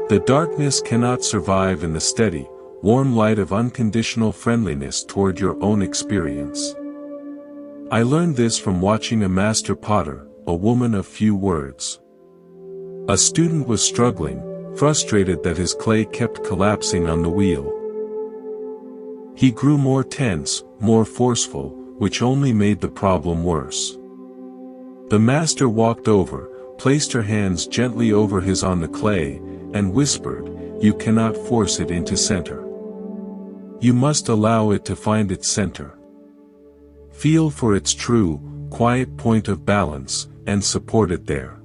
Speaker 1: The darkness cannot survive in the steady, warm light of unconditional friendliness toward your own experience. I learned this from watching a master potter, a woman of few words. A student was struggling, frustrated that his clay kept collapsing on the wheel. He grew more tense, more forceful, which only made the problem worse. The master walked over, placed her hands gently over his on the clay, and whispered, "You cannot force it into center. You must allow it to find its center. Feel for its true, quiet point of balance, and support it there."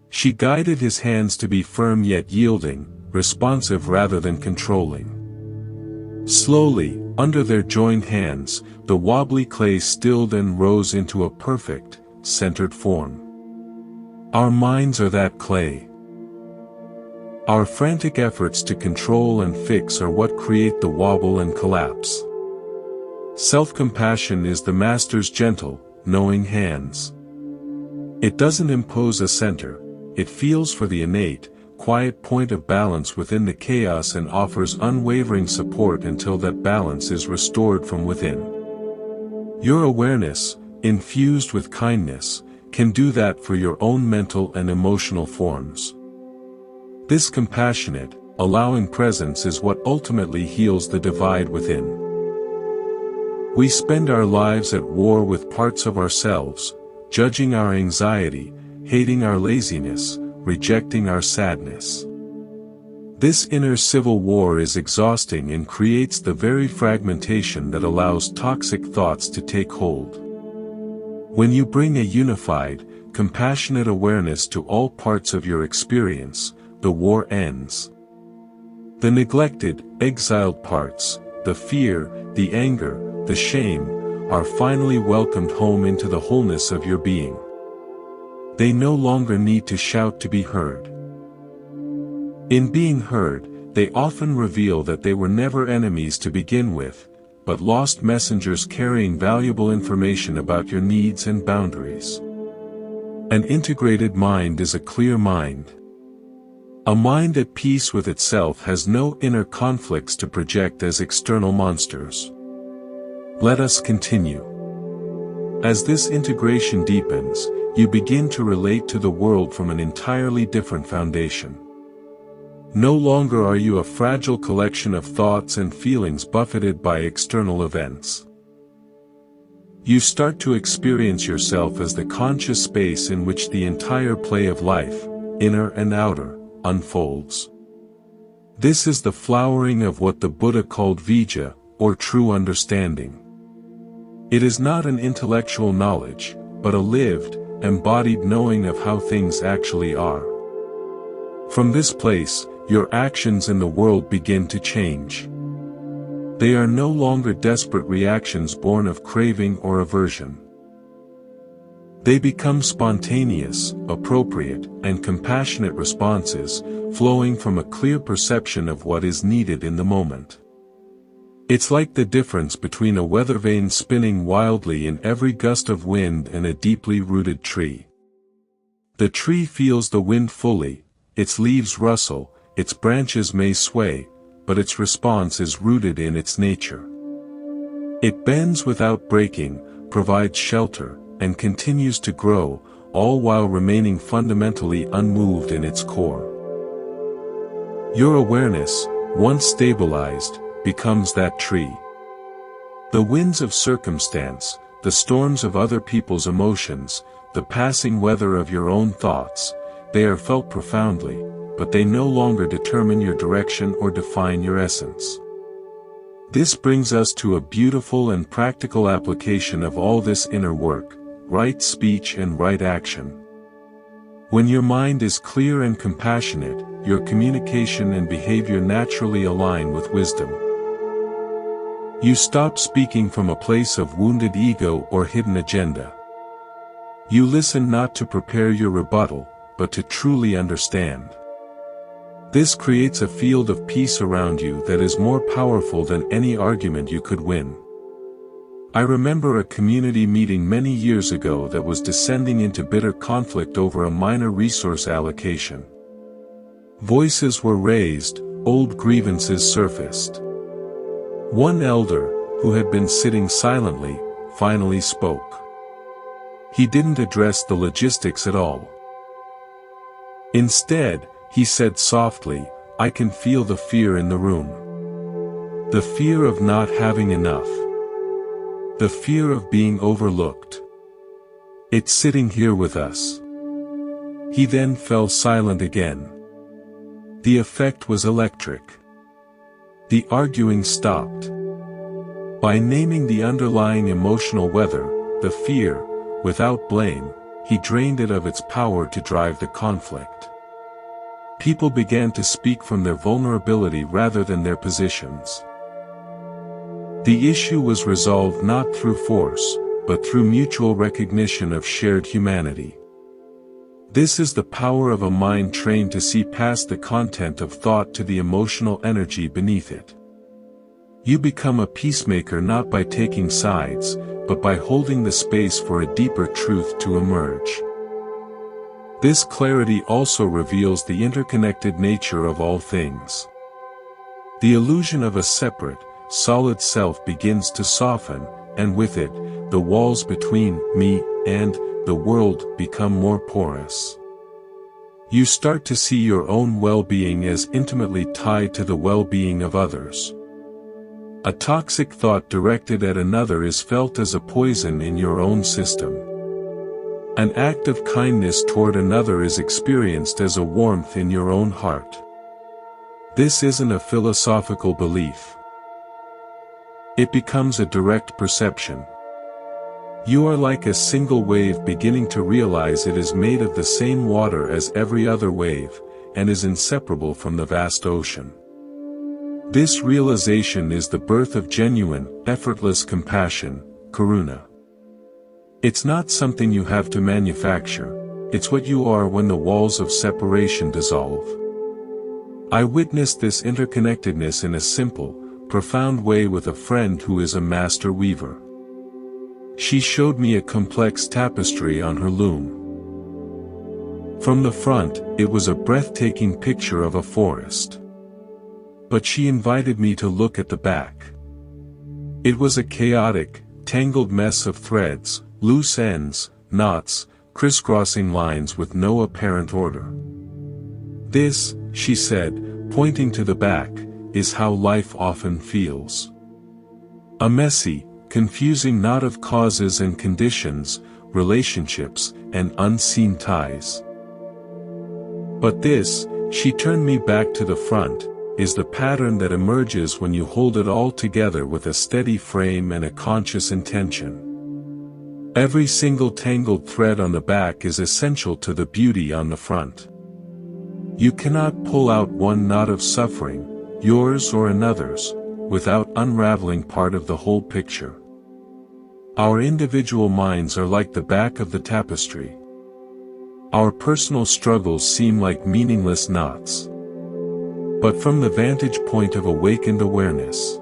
Speaker 1: She guided his hands to be firm yet yielding, responsive rather than controlling. Slowly, under their joined hands, the wobbly clay stilled and rose into a perfect, centered form. Our minds are that clay. Our frantic efforts to control and fix are what create the wobble and collapse. Self-compassion is the master's gentle, knowing hands. It doesn't impose a center, it feels for the innate, quiet point of balance within the chaos and offers unwavering support until that balance is restored from within. Your awareness, infused with kindness, can do that for your own mental and emotional forms. This compassionate, allowing presence is what ultimately heals the divide within. We spend our lives at war with parts of ourselves, judging our anxiety, hating our laziness, rejecting our sadness. This inner civil war is exhausting and creates the very fragmentation that allows toxic thoughts to take hold. When you bring a unified, compassionate awareness to all parts of your experience, the war ends. The neglected, exiled parts, the fear, the anger, the shame, are finally welcomed home into the wholeness of your being. They no longer need to shout to be heard. In being heard, they often reveal that they were never enemies to begin with, but lost messengers carrying valuable information about your needs and boundaries. An integrated mind is a clear mind. A mind at peace with itself has no inner conflicts to project as external monsters. Let us continue. As this integration deepens, you begin to relate to the world from an entirely different foundation. No longer are you a fragile collection of thoughts and feelings buffeted by external events. You start to experience yourself as the conscious space in which the entire play of life, inner and outer, unfolds. This is the flowering of what the Buddha called vijja, or true understanding. It is not an intellectual knowledge, but a lived, embodied knowing of how things actually are. From this place, your actions in the world begin to change. They are no longer desperate reactions born of craving or aversion. They become spontaneous, appropriate, and compassionate responses, flowing from a clear perception of what is needed in the moment. It's like the difference between a weather vane spinning wildly in every gust of wind and a deeply rooted tree. The tree feels the wind fully, its leaves rustle, its branches may sway, but its response is rooted in its nature. It bends without breaking, provides shelter, and continues to grow, all while remaining fundamentally unmoved in its core. Your awareness, once stabilized, becomes that tree. The winds of circumstance, the storms of other people's emotions, the passing weather of your own thoughts, they are felt profoundly, but they no longer determine your direction or define your essence. This brings us to a beautiful and practical application of all this inner work, right speech and right action. When your mind is clear and compassionate, your communication and behavior naturally align with wisdom. You stop speaking from a place of wounded ego or hidden agenda. You listen not to prepare your rebuttal, but to truly understand. This creates a field of peace around you that is more powerful than any argument you could win. I remember a community meeting many years ago that was descending into bitter conflict over a minor resource allocation. Voices were raised, old grievances surfaced. One elder, who had been sitting silently, finally spoke. He didn't address the logistics at all. Instead, he said softly, "I can feel the fear in the room. The fear of not having enough. The fear of being overlooked. It's sitting here with us." He then fell silent again. The effect was electric. The arguing stopped. By naming the underlying emotional weather, the fear, without blame, he drained it of its power to drive the conflict. People began to speak from their vulnerability rather than their positions. The issue was resolved not through force, but through mutual recognition of shared humanity. This is the power of a mind trained to see past the content of thought to the emotional energy beneath it. You become a peacemaker not by taking sides, but by holding the space for a deeper truth to emerge. This clarity also reveals the interconnected nature of all things. The illusion of a separate, solid self begins to soften, and with it, the walls between me and the world become more porous. You start to see your own well-being as intimately tied to the well-being of others. A toxic thought directed at another is felt as a poison in your own system. An act of kindness toward another is experienced as a warmth in your own heart. This isn't a philosophical belief. It becomes a direct perception. You are like a single wave beginning to realize it is made of the same water as every other wave, and is inseparable from the vast ocean. This realization is the birth of genuine, effortless compassion, karuna. It's not something you have to manufacture, it's what you are when the walls of separation dissolve. I witnessed this interconnectedness in a simple, profound way with a friend who is a master weaver. She showed me a complex tapestry on her loom. From the front, it was a breathtaking picture of a forest. But she invited me to look at the back. It was a chaotic, tangled mess of threads, loose ends, knots, crisscrossing lines with no apparent order. This, she said, pointing to the back, is how life often feels. A messy, confusing knot of causes and conditions, relationships, and unseen ties. But this, she turned me back to the front, is the pattern that emerges when you hold it all together with a steady frame and a conscious intention. Every single tangled thread on the back is essential to the beauty on the front. You cannot pull out one knot of suffering, yours or another's, without unraveling part of the whole picture. Our individual minds are like the back of the tapestry. Our personal struggles seem like meaningless knots. But from the vantage point of awakened awareness,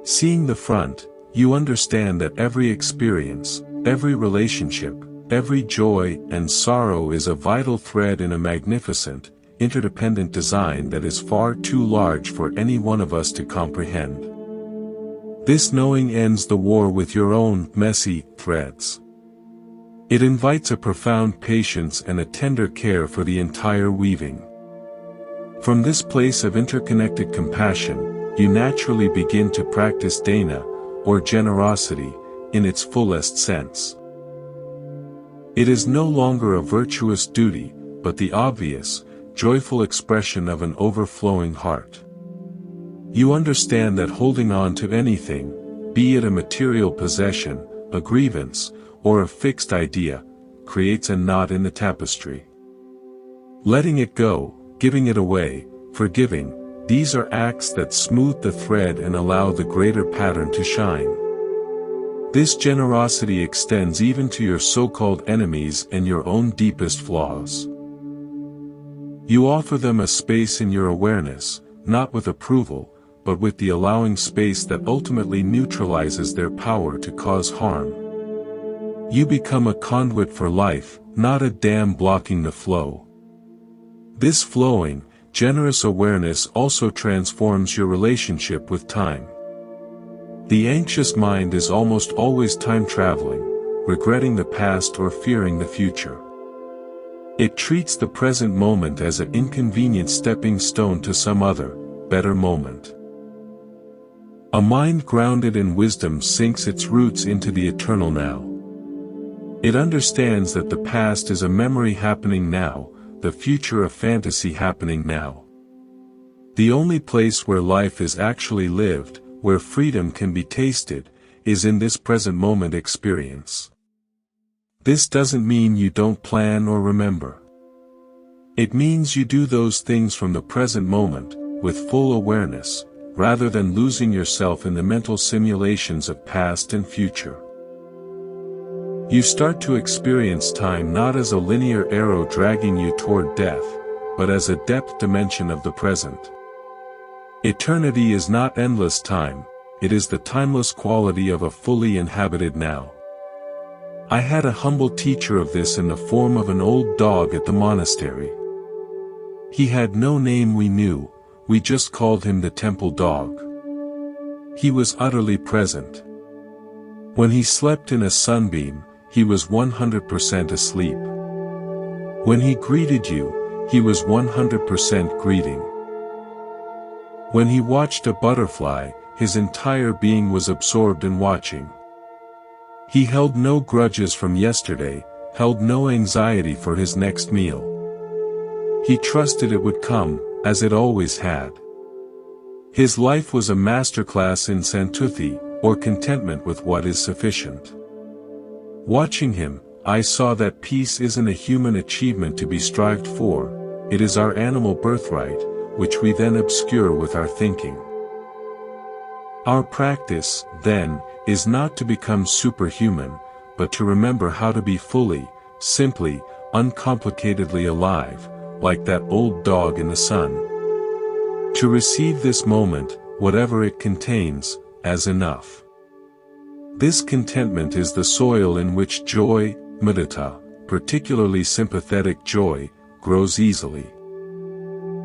Speaker 1: seeing the front, you understand that every experience, every relationship, every joy and sorrow is a vital thread in a magnificent, interdependent design that is far too large for any one of us to comprehend. This knowing ends the war with your own messy threads. It invites a profound patience and a tender care for the entire weaving. From this place of interconnected compassion, you naturally begin to practice dana, or generosity, in its fullest sense. It is no longer a virtuous duty, but the obvious, joyful expression of an overflowing heart. You understand that holding on to anything, be it a material possession, a grievance, or a fixed idea, creates a knot in the tapestry. Letting it go, giving it away, forgiving, these are acts that smooth the thread and allow the greater pattern to shine. This generosity extends even to your so-called enemies and your own deepest flaws. You offer them a space in your awareness, not with approval, but with the allowing space that ultimately neutralizes their power to cause harm. You become a conduit for life, not a dam blocking the flow. This flowing, generous awareness also transforms your relationship with time. The anxious mind is almost always time traveling, regretting the past or fearing the future. It treats the present moment as an inconvenient stepping stone to some other, better moment. A mind grounded in wisdom sinks its roots into the eternal now. It understands that the past is a memory happening now, the future a fantasy happening now. The only place where life is actually lived, where freedom can be tasted, is in this present moment experience. This doesn't mean you don't plan or remember. It means you do those things from the present moment, with full awareness, rather than losing yourself in the mental simulations of past and future. You start to experience time not as a linear arrow dragging you toward death, but as a depth dimension of the present. Eternity is not endless time, it is the timeless quality of a fully inhabited now. I had a humble teacher of this in the form of an old dog at the monastery. He had no name we knew, we just called him the temple dog. He was utterly present. When he slept in a sunbeam, he was 100% asleep. When he greeted you, he was 100% greeting. When he watched a butterfly, his entire being was absorbed in watching. He held no grudges from yesterday, held no anxiety for his next meal. He trusted it would come, as it always had. His life was a masterclass in santuthi, or contentment with what is sufficient. Watching him, I saw that peace isn't a human achievement to be strived for, it is our animal birthright, which we then obscure with our thinking. Our practice, then, is not to become superhuman, but to remember how to be fully, simply, uncomplicatedly alive, like that old dog in the sun. To receive this moment, whatever it contains, as enough. This contentment is the soil in which joy, mudita, particularly sympathetic joy, grows easily.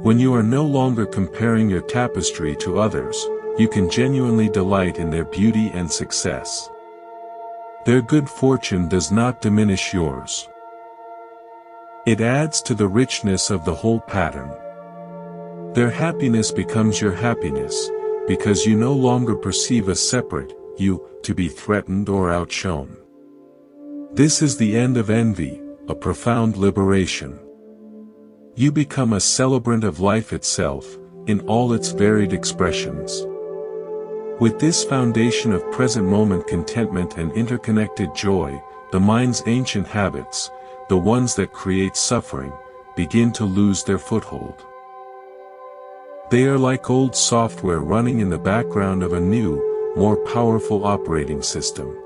Speaker 1: When you are no longer comparing your tapestry to others, you can genuinely delight in their beauty and success. Their good fortune does not diminish yours. It adds to the richness of the whole pattern. Their happiness becomes your happiness, because you no longer perceive a separate you to be threatened or outshone. This is the end of envy, a profound liberation. You become a celebrant of life itself, in all its varied expressions. With this foundation of present moment contentment and interconnected joy, the mind's ancient habits, the ones that create suffering, begin to lose their foothold. They are like old software running in the background of a new, more powerful operating system.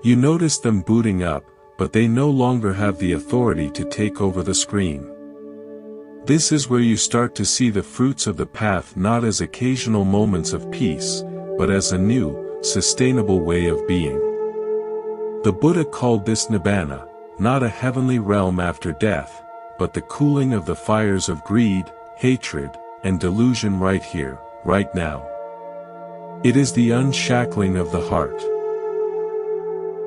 Speaker 1: You notice them booting up, but they no longer have the authority to take over the screen. This is where you start to see the fruits of the path not as occasional moments of peace, but as a new, sustainable way of being. The Buddha called this nibbana, not a heavenly realm after death, but the cooling of the fires of greed, hatred, and delusion right here, right now. It is the unshackling of the heart.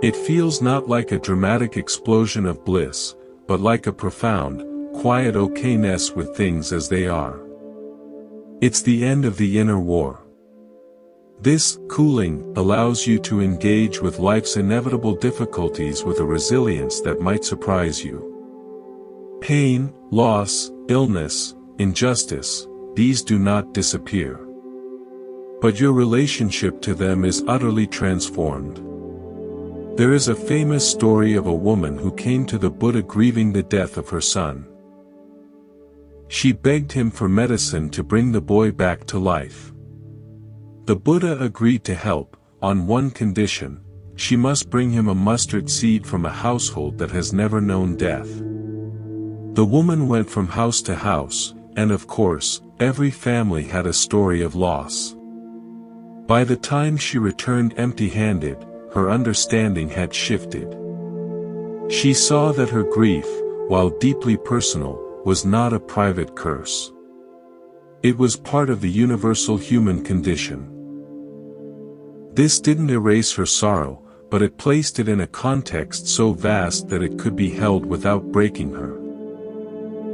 Speaker 1: It feels not like a dramatic explosion of bliss, but like a profound, quiet okayness with things as they are. It's the end of the inner war. This cooling allows you to engage with life's inevitable difficulties with a resilience that might surprise you. Pain, loss, illness, injustice, these do not disappear. But your relationship to them is utterly transformed. There is a famous story of a woman who came to the Buddha grieving the death of her son. She begged him for medicine to bring the boy back to life. The Buddha agreed to help, on one condition: she must bring him a mustard seed from a household that has never known death. The woman went from house to house, and of course, every family had a story of loss. By the time she returned empty-handed, her understanding had shifted. She saw that her grief, while deeply personal, was not a private curse. It was part of the universal human condition. This didn't erase her sorrow, but it placed it in a context so vast that it could be held without breaking her.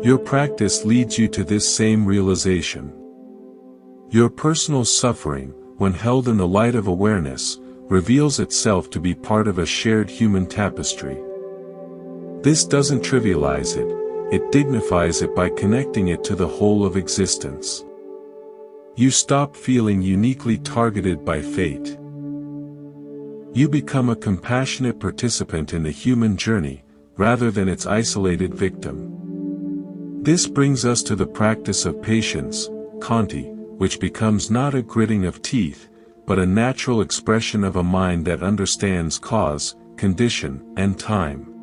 Speaker 1: Your practice leads you to this same realization. Your personal suffering, when held in the light of awareness, reveals itself to be part of a shared human tapestry. This doesn't trivialize it, it dignifies it by connecting it to the whole of existence. You stop feeling uniquely targeted by fate. You become a compassionate participant in the human journey, rather than its isolated victim. This brings us to the practice of patience, khanti, which becomes not a gritting of teeth, but a natural expression of a mind that understands cause, condition, and time.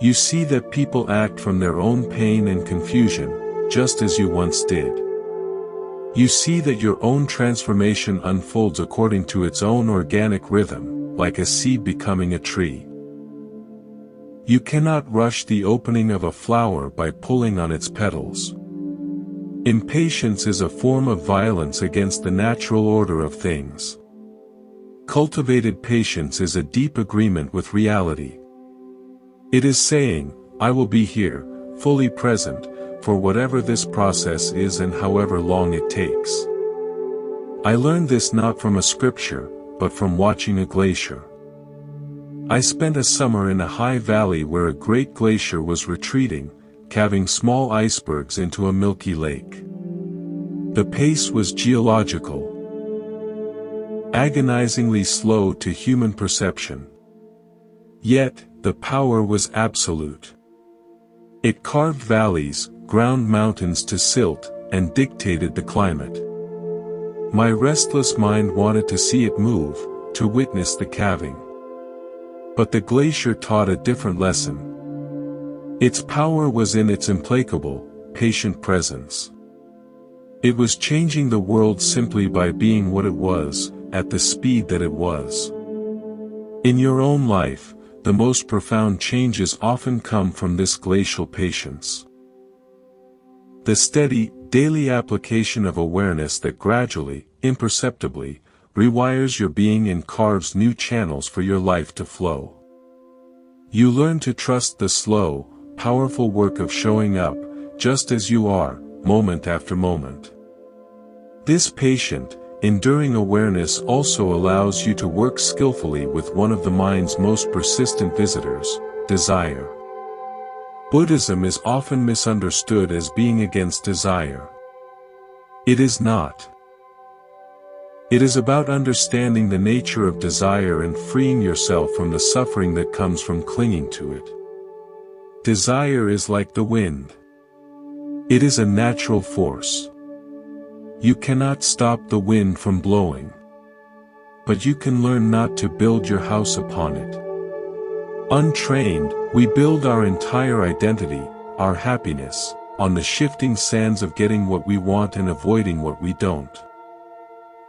Speaker 1: You see that people act from their own pain and confusion, just as you once did. You see that your own transformation unfolds according to its own organic rhythm, like a seed becoming a tree. You cannot rush the opening of a flower by pulling on its petals. Impatience is a form of violence against the natural order of things. Cultivated patience is a deep agreement with reality. It is saying, I will be here, fully present, for whatever this process is and however long it takes. I learned this not from a scripture, but from watching a glacier. I spent a summer in a high valley where a great glacier was retreating, calving small icebergs into a milky lake. The pace was geological, agonizingly slow to human perception. Yet, the power was absolute. It carved valleys, ground mountains to silt, and dictated the climate. My restless mind wanted to see it move, to witness the calving. But the glacier taught a different lesson. Its power was in its implacable, patient presence. It was changing the world simply by being what it was, at the speed that it was. In your own life, the most profound changes often come from this glacial patience. The steady, daily application of awareness that gradually, imperceptibly, rewires your being and carves new channels for your life to flow. You learn to trust the slow, powerful work of showing up, just as you are, moment after moment. This patient, enduring awareness also allows you to work skillfully with one of the mind's most persistent visitors, desire. Buddhism is often misunderstood as being against desire. It is not. It is about understanding the nature of desire and freeing yourself from the suffering that comes from clinging to it. Desire is like the wind. It is a natural force. You cannot stop the wind from blowing. But you can learn not to build your house upon it. Untrained, we build our entire identity, our happiness, on the shifting sands of getting what we want and avoiding what we don't.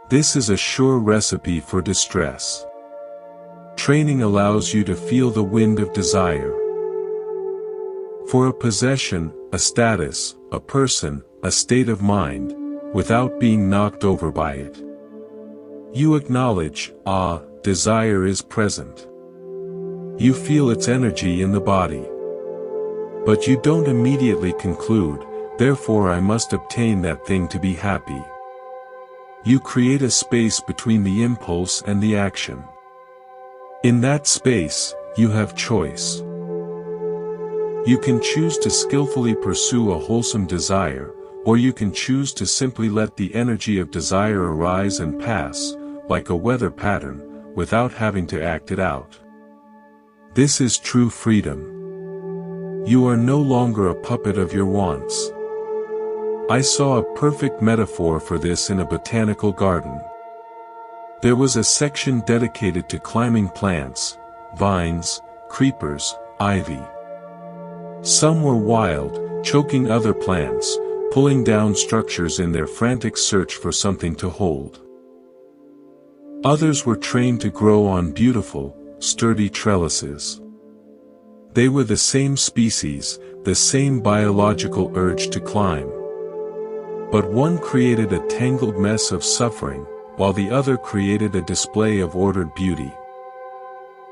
Speaker 1: This is a sure recipe for distress. Training allows you to feel the wind of desire. For a possession, a status, a person, a state of mind, without being knocked over by it. You acknowledge, desire is present. You feel its energy in the body. But you don't immediately conclude, therefore I must obtain that thing to be happy. You create a space between the impulse and the action. In that space, you have choice. You can choose to skillfully pursue a wholesome desire, or you can choose to simply let the energy of desire arise and pass, like a weather pattern, without having to act it out. This is true freedom. You are no longer a puppet of your wants. I saw a perfect metaphor for this in a botanical garden. There was a section dedicated to climbing plants, vines, creepers, ivy. Some were wild, choking other plants, pulling down structures in their frantic search for something to hold. Others were trained to grow on beautiful, sturdy trellises. They were the same species, the same biological urge to climb. But one created a tangled mess of suffering, while the other created a display of ordered beauty.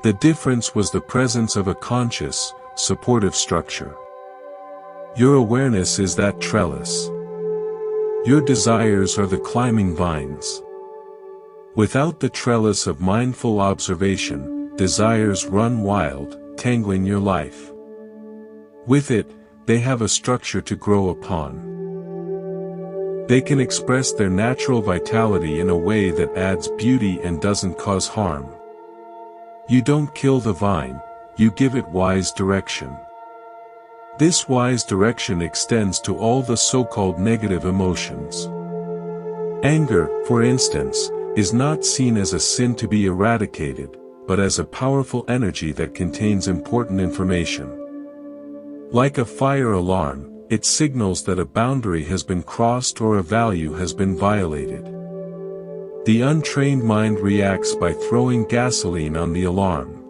Speaker 1: The difference was the presence of a conscious, supportive structure. Your awareness is that trellis. Your desires are the climbing vines. Without the trellis of mindful observation, desires run wild, tangling your life. With it, they have a structure to grow upon. They can express their natural vitality in a way that adds beauty and doesn't cause harm. You don't kill the vine, you give it wise direction. This wise direction extends to all the so-called negative emotions. Anger, for instance, is not seen as a sin to be eradicated, but as a powerful energy that contains important information. Like a fire alarm, it signals that a boundary has been crossed or a value has been violated. The untrained mind reacts by throwing gasoline on the alarm.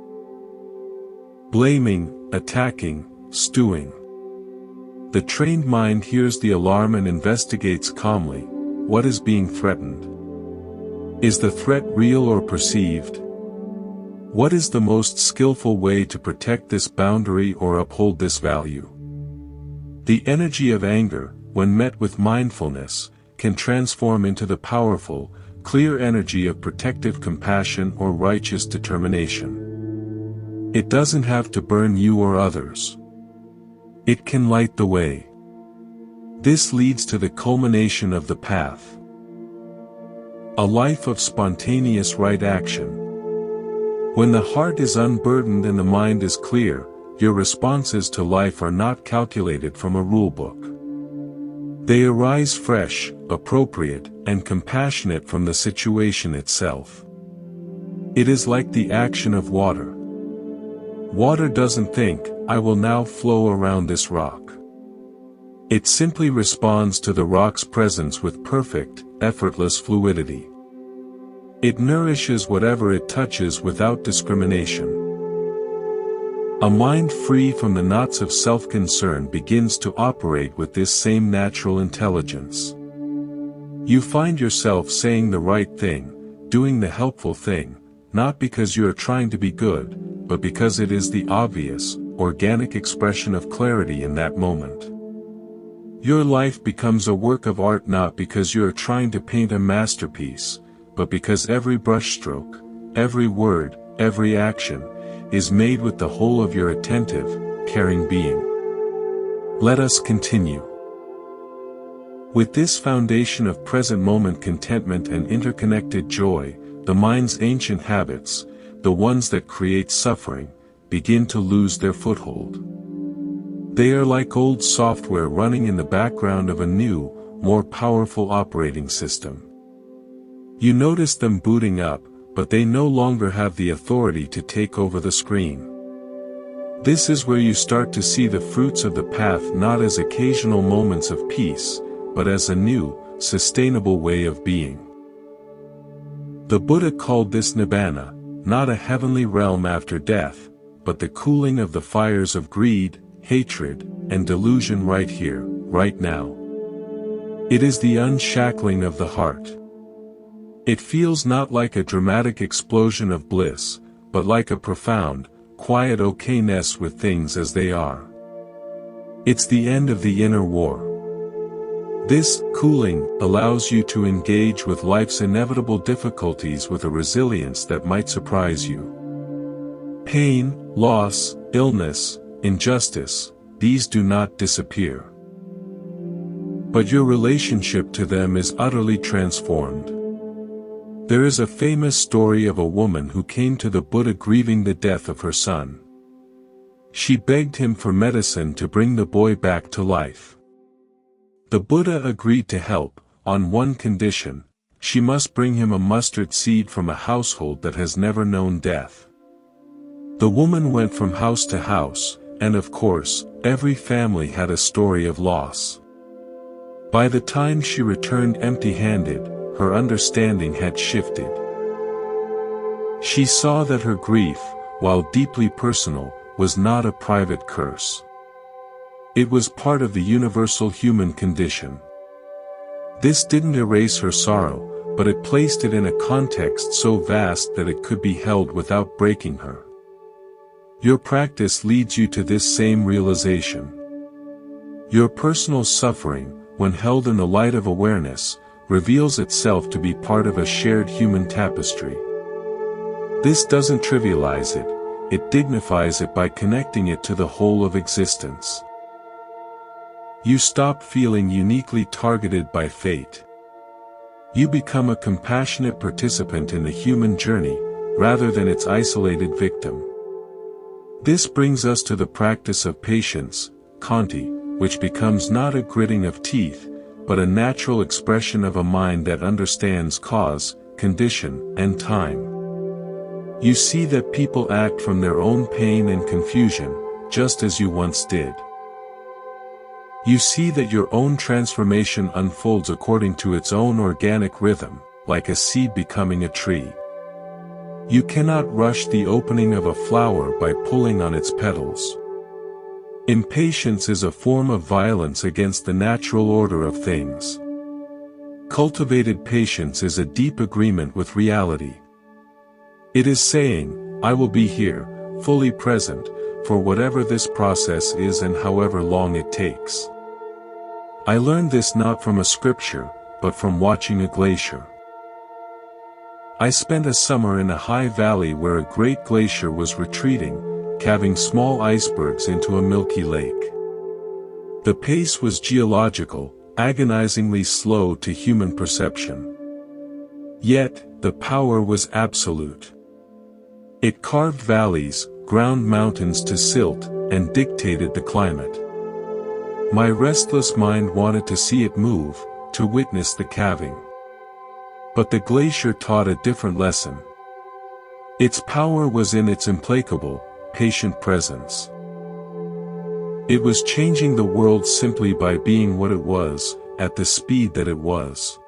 Speaker 1: Blaming, attacking, stewing. The trained mind hears the alarm and investigates calmly. What is being threatened? Is the threat real or perceived? What is the most skillful way to protect this boundary or uphold this value? The energy of anger, when met with mindfulness, can transform into the powerful, clear energy of protective compassion or righteous determination. It doesn't have to burn you or others. It can light the way. This leads to the culmination of the path. A life of spontaneous right action. When the heart is unburdened and the mind is clear, your responses to life are not calculated from a rulebook. They arise fresh, appropriate, and compassionate from the situation itself. It is like the action of water. Water doesn't think, I will now flow around this rock. It simply responds to the rock's presence with perfect, effortless fluidity. It nourishes whatever it touches without discrimination. A mind free from the knots of self-concern begins to operate with this same natural intelligence. You find yourself saying the right thing, doing the helpful thing, not because you are trying to be good, but because it is the obvious, organic expression of clarity in that moment. Your life becomes a work of art not because you are trying to paint a masterpiece, but because every brushstroke, every word, every action, is made with the whole of your attentive, caring being. Let us continue. With this foundation of present moment contentment and interconnected joy, the mind's ancient habits, the ones that create suffering, begin to lose their foothold. They are like old software running in the background of a new, more powerful operating system. You notice them booting up, but they no longer have the authority to take over the screen. This is where you start to see the fruits of the path not as occasional moments of peace, but as a new, sustainable way of being. The Buddha called this nibbana, not a heavenly realm after death, but the cooling of the fires of greed, hatred, and delusion right here, right now. It is the unshackling of the heart. It feels not like a dramatic explosion of bliss, but like a profound, quiet okayness with things as they are. It's the end of the inner war. This cooling allows you to engage with life's inevitable difficulties with a resilience that might surprise you. Pain, loss, illness, injustice, these do not disappear. But your relationship to them is utterly transformed. There is a famous story of a woman who came to the Buddha grieving the death of her son. She begged him for medicine to bring the boy back to life. The Buddha agreed to help, on one condition: she must bring him a mustard seed from a household that has never known death. The woman went from house to house, and of course, every family had a story of loss. By the time she returned empty-handed, her understanding had shifted. She saw that her grief, while deeply personal, was not a private curse. It was part of the universal human condition. This didn't erase her sorrow, but it placed it in a context so vast that it could be held without breaking her. Your practice leads you to this same realization. Your personal suffering, when held in the light of awareness, reveals itself to be part of a shared human tapestry. This doesn't trivialize it, it dignifies it by connecting it to the whole of existence. You stop feeling uniquely targeted by fate. You become a compassionate participant in the human journey, rather than its isolated victim. This brings us to the practice of patience, khanti, which becomes not a gritting of teeth, but a natural expression of a mind that understands cause, condition, and time. You see that people act from their own pain and confusion, just as you once did. You see that your own transformation unfolds according to its own organic rhythm, like a seed becoming a tree. You cannot rush the opening of a flower by pulling on its petals. Impatience is a form of violence against the natural order of things. Cultivated patience is a deep agreement with reality. It is saying, I will be here, fully present, for whatever this process is and however long it takes. I learned this not from a scripture, but from watching a glacier. I spent a summer in a high valley where a great glacier was retreating, calving small icebergs into a milky lake. The pace was geological, agonizingly slow to human perception. Yet, the power was absolute. It carved valleys, ground mountains to silt, and dictated the climate. My restless mind wanted to see it move, to witness the calving. But the glacier taught a different lesson. Its power was in its implacable, patient presence. It was changing the world simply by being what it was, at the speed that it was.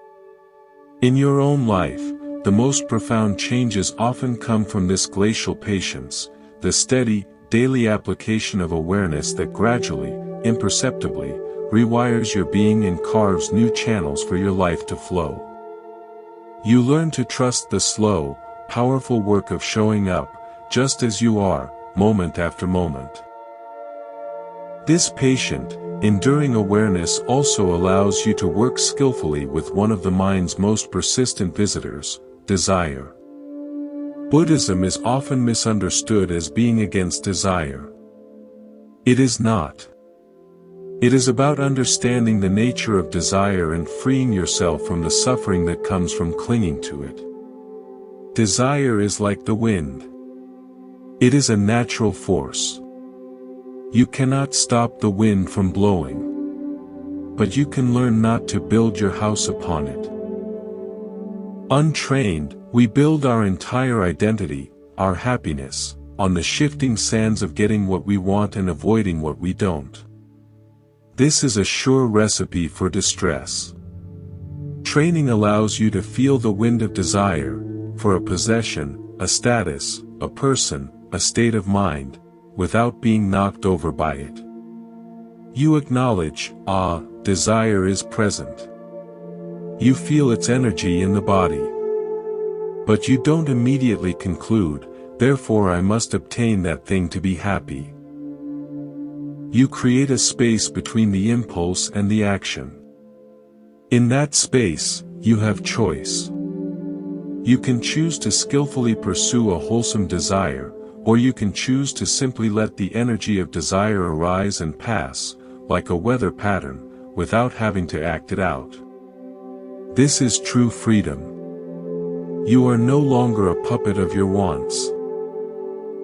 Speaker 1: In your own life, the most profound changes often come from this glacial patience, the steady, daily application of awareness that gradually, imperceptibly, rewires your being and carves new channels for your life to flow. You learn to trust the slow, powerful work of showing up, just as you are, moment after moment. This patient, enduring awareness also allows you to work skillfully with one of the mind's most persistent visitors, desire. Buddhism is often misunderstood as being against desire. It is not. It is about understanding the nature of desire and freeing yourself from the suffering that comes from clinging to it. Desire is like the wind. It is a natural force. You cannot stop the wind from blowing. But you can learn not to build your house upon it. Untrained, we build our entire identity, our happiness, on the shifting sands of getting what we want and avoiding what we don't. This is a sure recipe for distress. Training allows you to feel the wind of desire, for a possession, a status, a person, a state of mind, without being knocked over by it. You acknowledge, desire is present. You feel its energy in the body. But you don't immediately conclude, therefore I must obtain that thing to be happy. You create a space between the impulse and the action. In that space, you have choice. You can choose to skillfully pursue a wholesome desire, or you can choose to simply let the energy of desire arise and pass, like a weather pattern, without having to act it out. This is true freedom. You are no longer a puppet of your wants.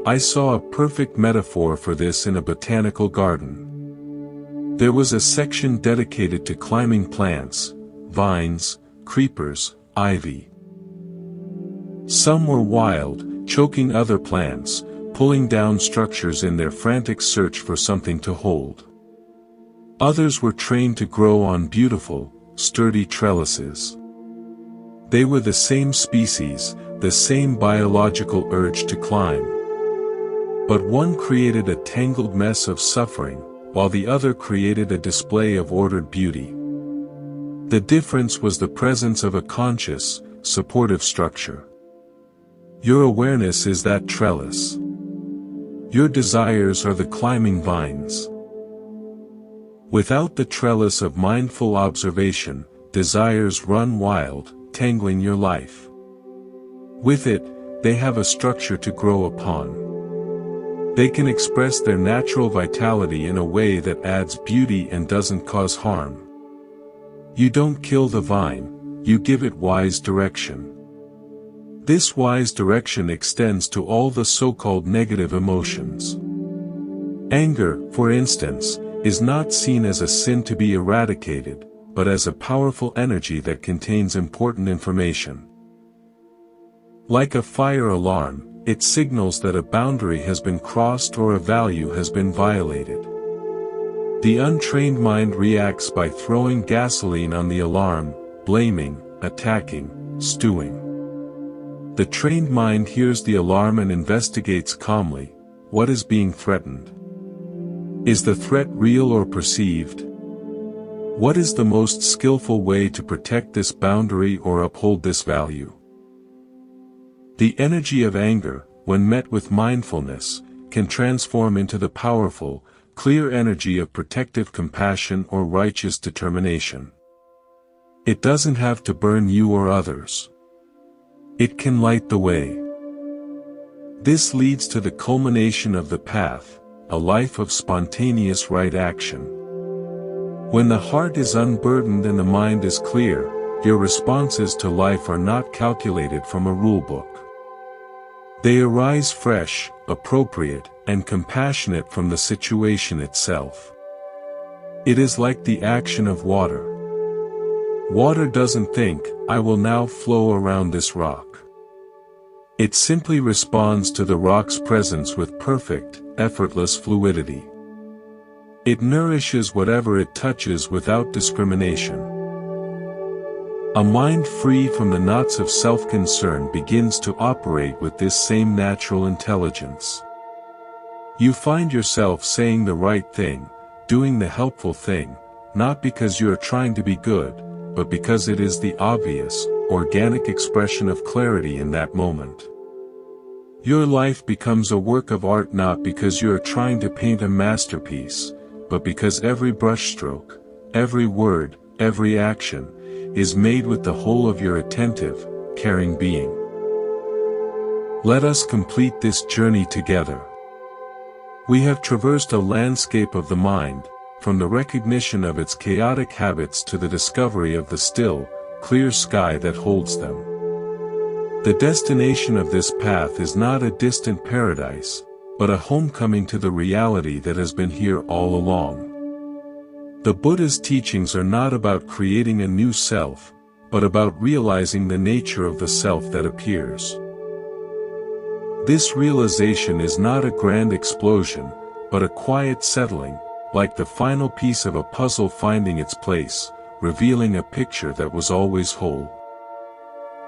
Speaker 1: I saw a perfect metaphor for this in a botanical garden. There was a section dedicated to climbing plants, vines, creepers, ivy. Some were wild, choking other plants, pulling down structures in their frantic search for something to hold. Others were trained to grow on beautiful, sturdy trellises. They were the same species, the same biological urge to climb. But one created a tangled mess of suffering, while the other created a display of ordered beauty. The difference was the presence of a conscious, supportive structure. Your awareness is that trellis. Your desires are the climbing vines. Without the trellis of mindful observation, desires run wild, tangling your life. With it, they have a structure to grow upon. They can express their natural vitality in a way that adds beauty and doesn't cause harm. You don't kill the vine, you give it wise direction. This wise direction extends to all the so-called negative emotions. Anger, for instance, is not seen as a sin to be eradicated, but as a powerful energy that contains important information. Like a fire alarm, it signals that a boundary has been crossed or a value has been violated. The untrained mind reacts by throwing gasoline on the alarm, blaming, attacking, stewing. The trained mind hears the alarm and investigates calmly. What is being threatened? Is the threat real or perceived? What is the most skillful way to protect this boundary or uphold this value? The energy of anger, when met with mindfulness, can transform into the powerful, clear energy of protective compassion or righteous determination. It doesn't have to burn you or others. It can light the way. This leads to the culmination of the path, a life of spontaneous right action. When the heart is unburdened and the mind is clear, your responses to life are not calculated from a rulebook. They arise fresh, appropriate, and compassionate from the situation itself. It is like the action of water. Water doesn't think, I will now flow around this rock. It simply responds to the rock's presence with perfect, effortless fluidity. It nourishes whatever it touches without discrimination. A mind free from the knots of self-concern begins to operate with this same natural intelligence. You find yourself saying the right thing, doing the helpful thing, not because you are trying to be good, but because it is the obvious, organic expression of clarity in that moment. Your life becomes a work of art not because you are trying to paint a masterpiece, but because every brushstroke, every word, every action, is made with the whole of your attentive, caring being. Let us complete this journey together. We have traversed a landscape of the mind, from the recognition of its chaotic habits to the discovery of the still, clear sky that holds them. The destination of this path is not a distant paradise, but a homecoming to the reality that has been here all along. The Buddha's teachings are not about creating a new self, but about realizing the nature of the self that appears. This realization is not a grand explosion, but a quiet settling, like the final piece of a puzzle finding its place, revealing a picture that was always whole.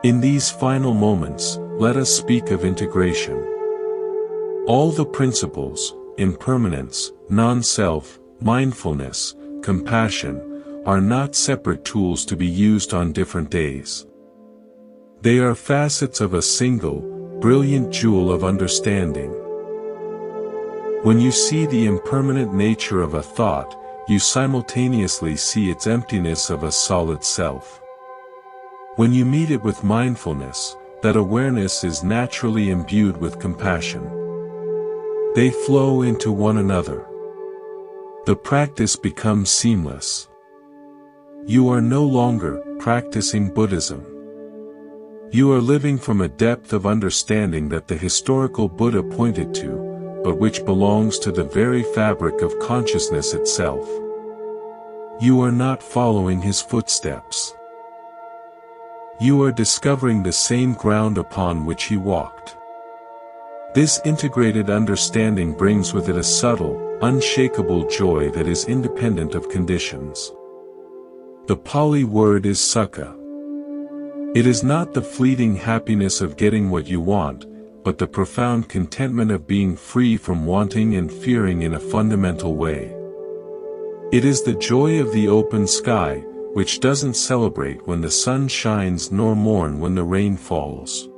Speaker 1: In these final moments, let us speak of integration. All the principles, impermanence, non-self, mindfulness, compassion, are not separate tools to be used on different days. They are facets of a single, brilliant jewel of understanding. When you see the impermanent nature of a thought, you simultaneously see its emptiness of a solid self. When you meet it with mindfulness, that awareness is naturally imbued with compassion. They flow into one another. The practice becomes seamless. You are no longer practicing Buddhism. You are living from a depth of understanding that the historical Buddha pointed to, but which belongs to the very fabric of consciousness itself. You are not following his footsteps. You are discovering the same ground upon which he walked. This integrated understanding brings with it a subtle, unshakable joy that is independent of conditions. The Pali word is sukha. It is not the fleeting happiness of getting what you want, but the profound contentment of being free from wanting and fearing in a fundamental way. It is the joy of the open sky, which doesn't celebrate when the sun shines nor mourn when the rain falls.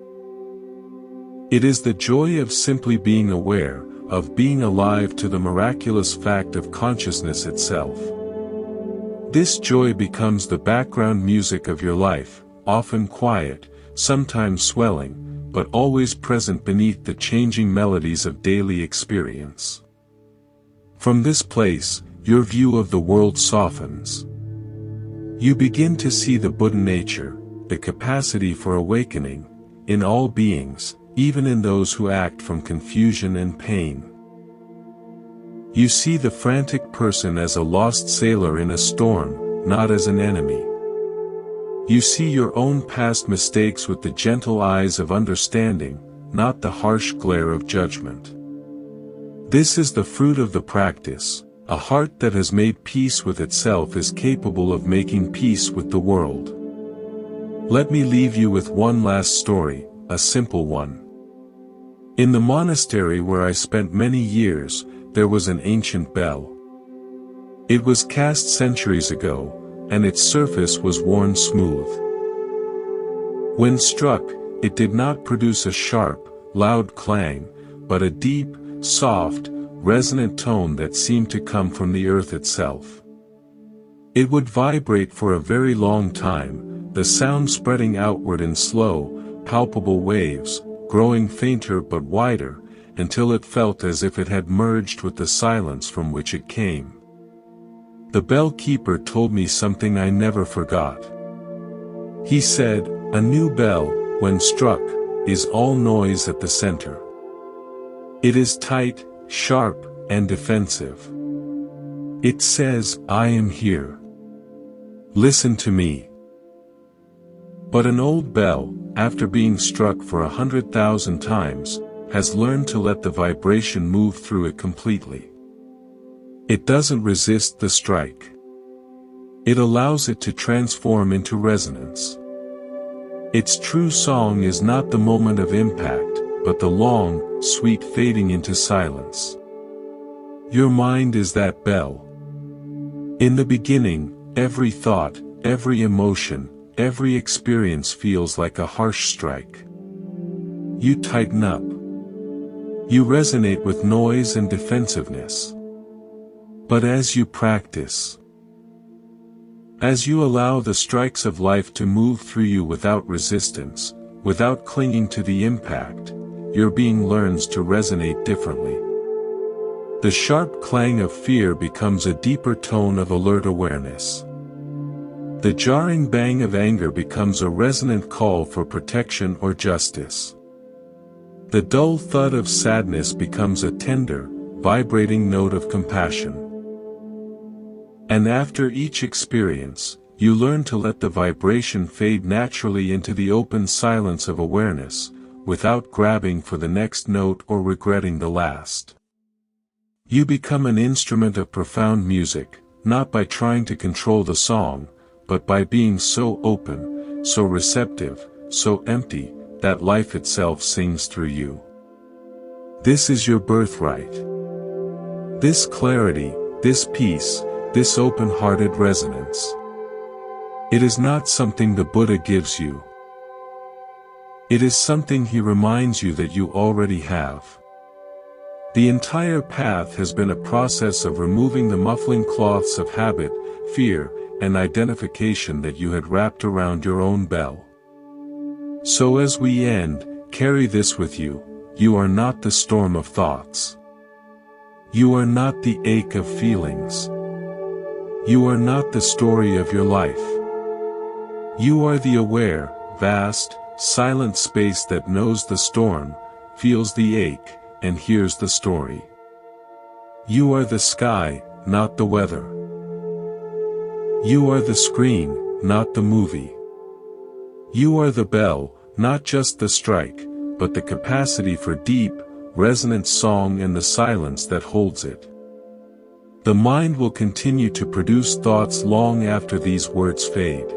Speaker 1: It is the joy of simply being aware, of being alive to the miraculous fact of consciousness itself. This joy becomes the background music of your life, often quiet, sometimes swelling, but always present beneath the changing melodies of daily experience. From this place, your view of the world softens. You begin to see the Buddha nature, the capacity for awakening, in all beings, even in those who act from confusion and pain. You see the frantic person as a lost sailor in a storm, not as an enemy. You see your own past mistakes with the gentle eyes of understanding, not the harsh glare of judgment. This is the fruit of the practice. A heart that has made peace with itself is capable of making peace with the world. Let me leave you with one last story, a simple one. In the monastery where I spent many years, there was an ancient bell. It was cast centuries ago, and its surface was worn smooth. When struck, it did not produce a sharp, loud clang, but a deep, soft, resonant tone that seemed to come from the earth itself. It would vibrate for a very long time, the sound spreading outward in slow, palpable waves, growing fainter but wider, until it felt as if it had merged with the silence from which it came. The bell keeper told me something I never forgot. He said, "A new bell, when struck, is all noise at the center. It is tight, sharp, and defensive. It says, 'I am here. Listen to me.' But an old bell, after being struck for 100,000 times, has learned to let the vibration move through it completely. It doesn't resist the strike. It allows it to transform into resonance. Its true song is not the moment of impact, but the long, sweet fading into silence. Your mind is that bell. In the beginning, every thought, every emotion, every experience feels like a harsh strike. You tighten up. You resonate with noise and defensiveness. But as you practice, as you allow the strikes of life to move through you without resistance, without clinging to the impact, your being learns to resonate differently. The sharp clang of fear becomes a deeper tone of alert awareness. The jarring bang of anger becomes a resonant call for protection or justice. The dull thud of sadness becomes a tender, vibrating note of compassion. And after each experience, you learn to let the vibration fade naturally into the open silence of awareness, without grabbing for the next note or regretting the last. You become an instrument of profound music, not by trying to control the song, but by being so open, so receptive, so empty, that life itself sings through you. This is your birthright. This clarity, this peace, this open-hearted resonance. It is not something the Buddha gives you. It is something he reminds you that you already have. The entire path has been a process of removing the muffling cloths of habit, fear, and identification that you had wrapped around your own bell. So as we end, carry this with you: you are not the storm of thoughts. You are not the ache of feelings. You are not the story of your life. You are the aware, vast, silent space that knows the storm, feels the ache, and hears the story. You are the sky, not the weather. You are the screen, not the movie. You are the bell, not just the strike, but the capacity for deep, resonant song and the silence that holds it. The mind will continue to produce thoughts long after these words fade.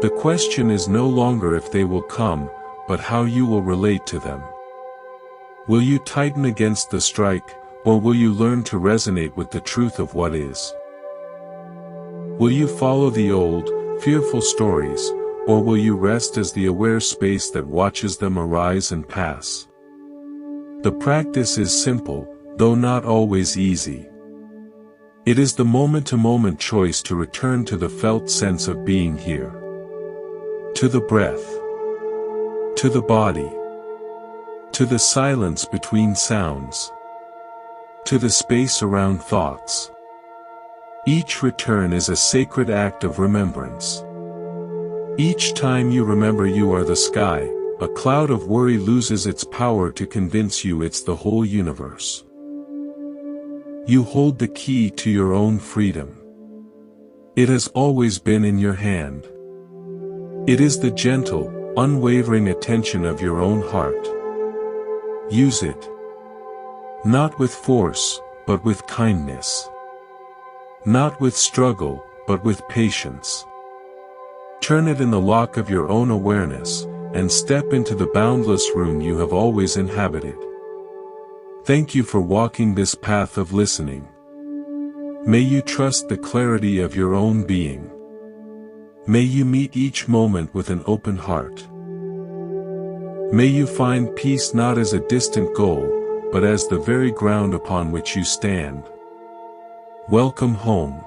Speaker 1: The question is no longer if they will come, but how you will relate to them. Will you tighten against the strike, or will you learn to resonate with the truth of what is? Will you follow the old, fearful stories, or will you rest as the aware space that watches them arise and pass? The practice is simple, though not always easy. It is the moment-to-moment choice to return to the felt sense of being here. To the breath. To the body. To the silence between sounds. To the space around thoughts. Each return is a sacred act of remembrance. Each time you remember you are the sky, a cloud of worry loses its power to convince you it's the whole universe. You hold the key to your own freedom. It has always been in your hand. It is the gentle, unwavering attention of your own heart. Use it. Not with force, but with kindness. Not with struggle, but with patience. Turn it in the lock of your own awareness, and step into the boundless room you have always inhabited. Thank you for walking this path of listening. May you trust the clarity of your own being. May you meet each moment with an open heart. May you find peace not as a distant goal, but as the very ground upon which you stand. Welcome home.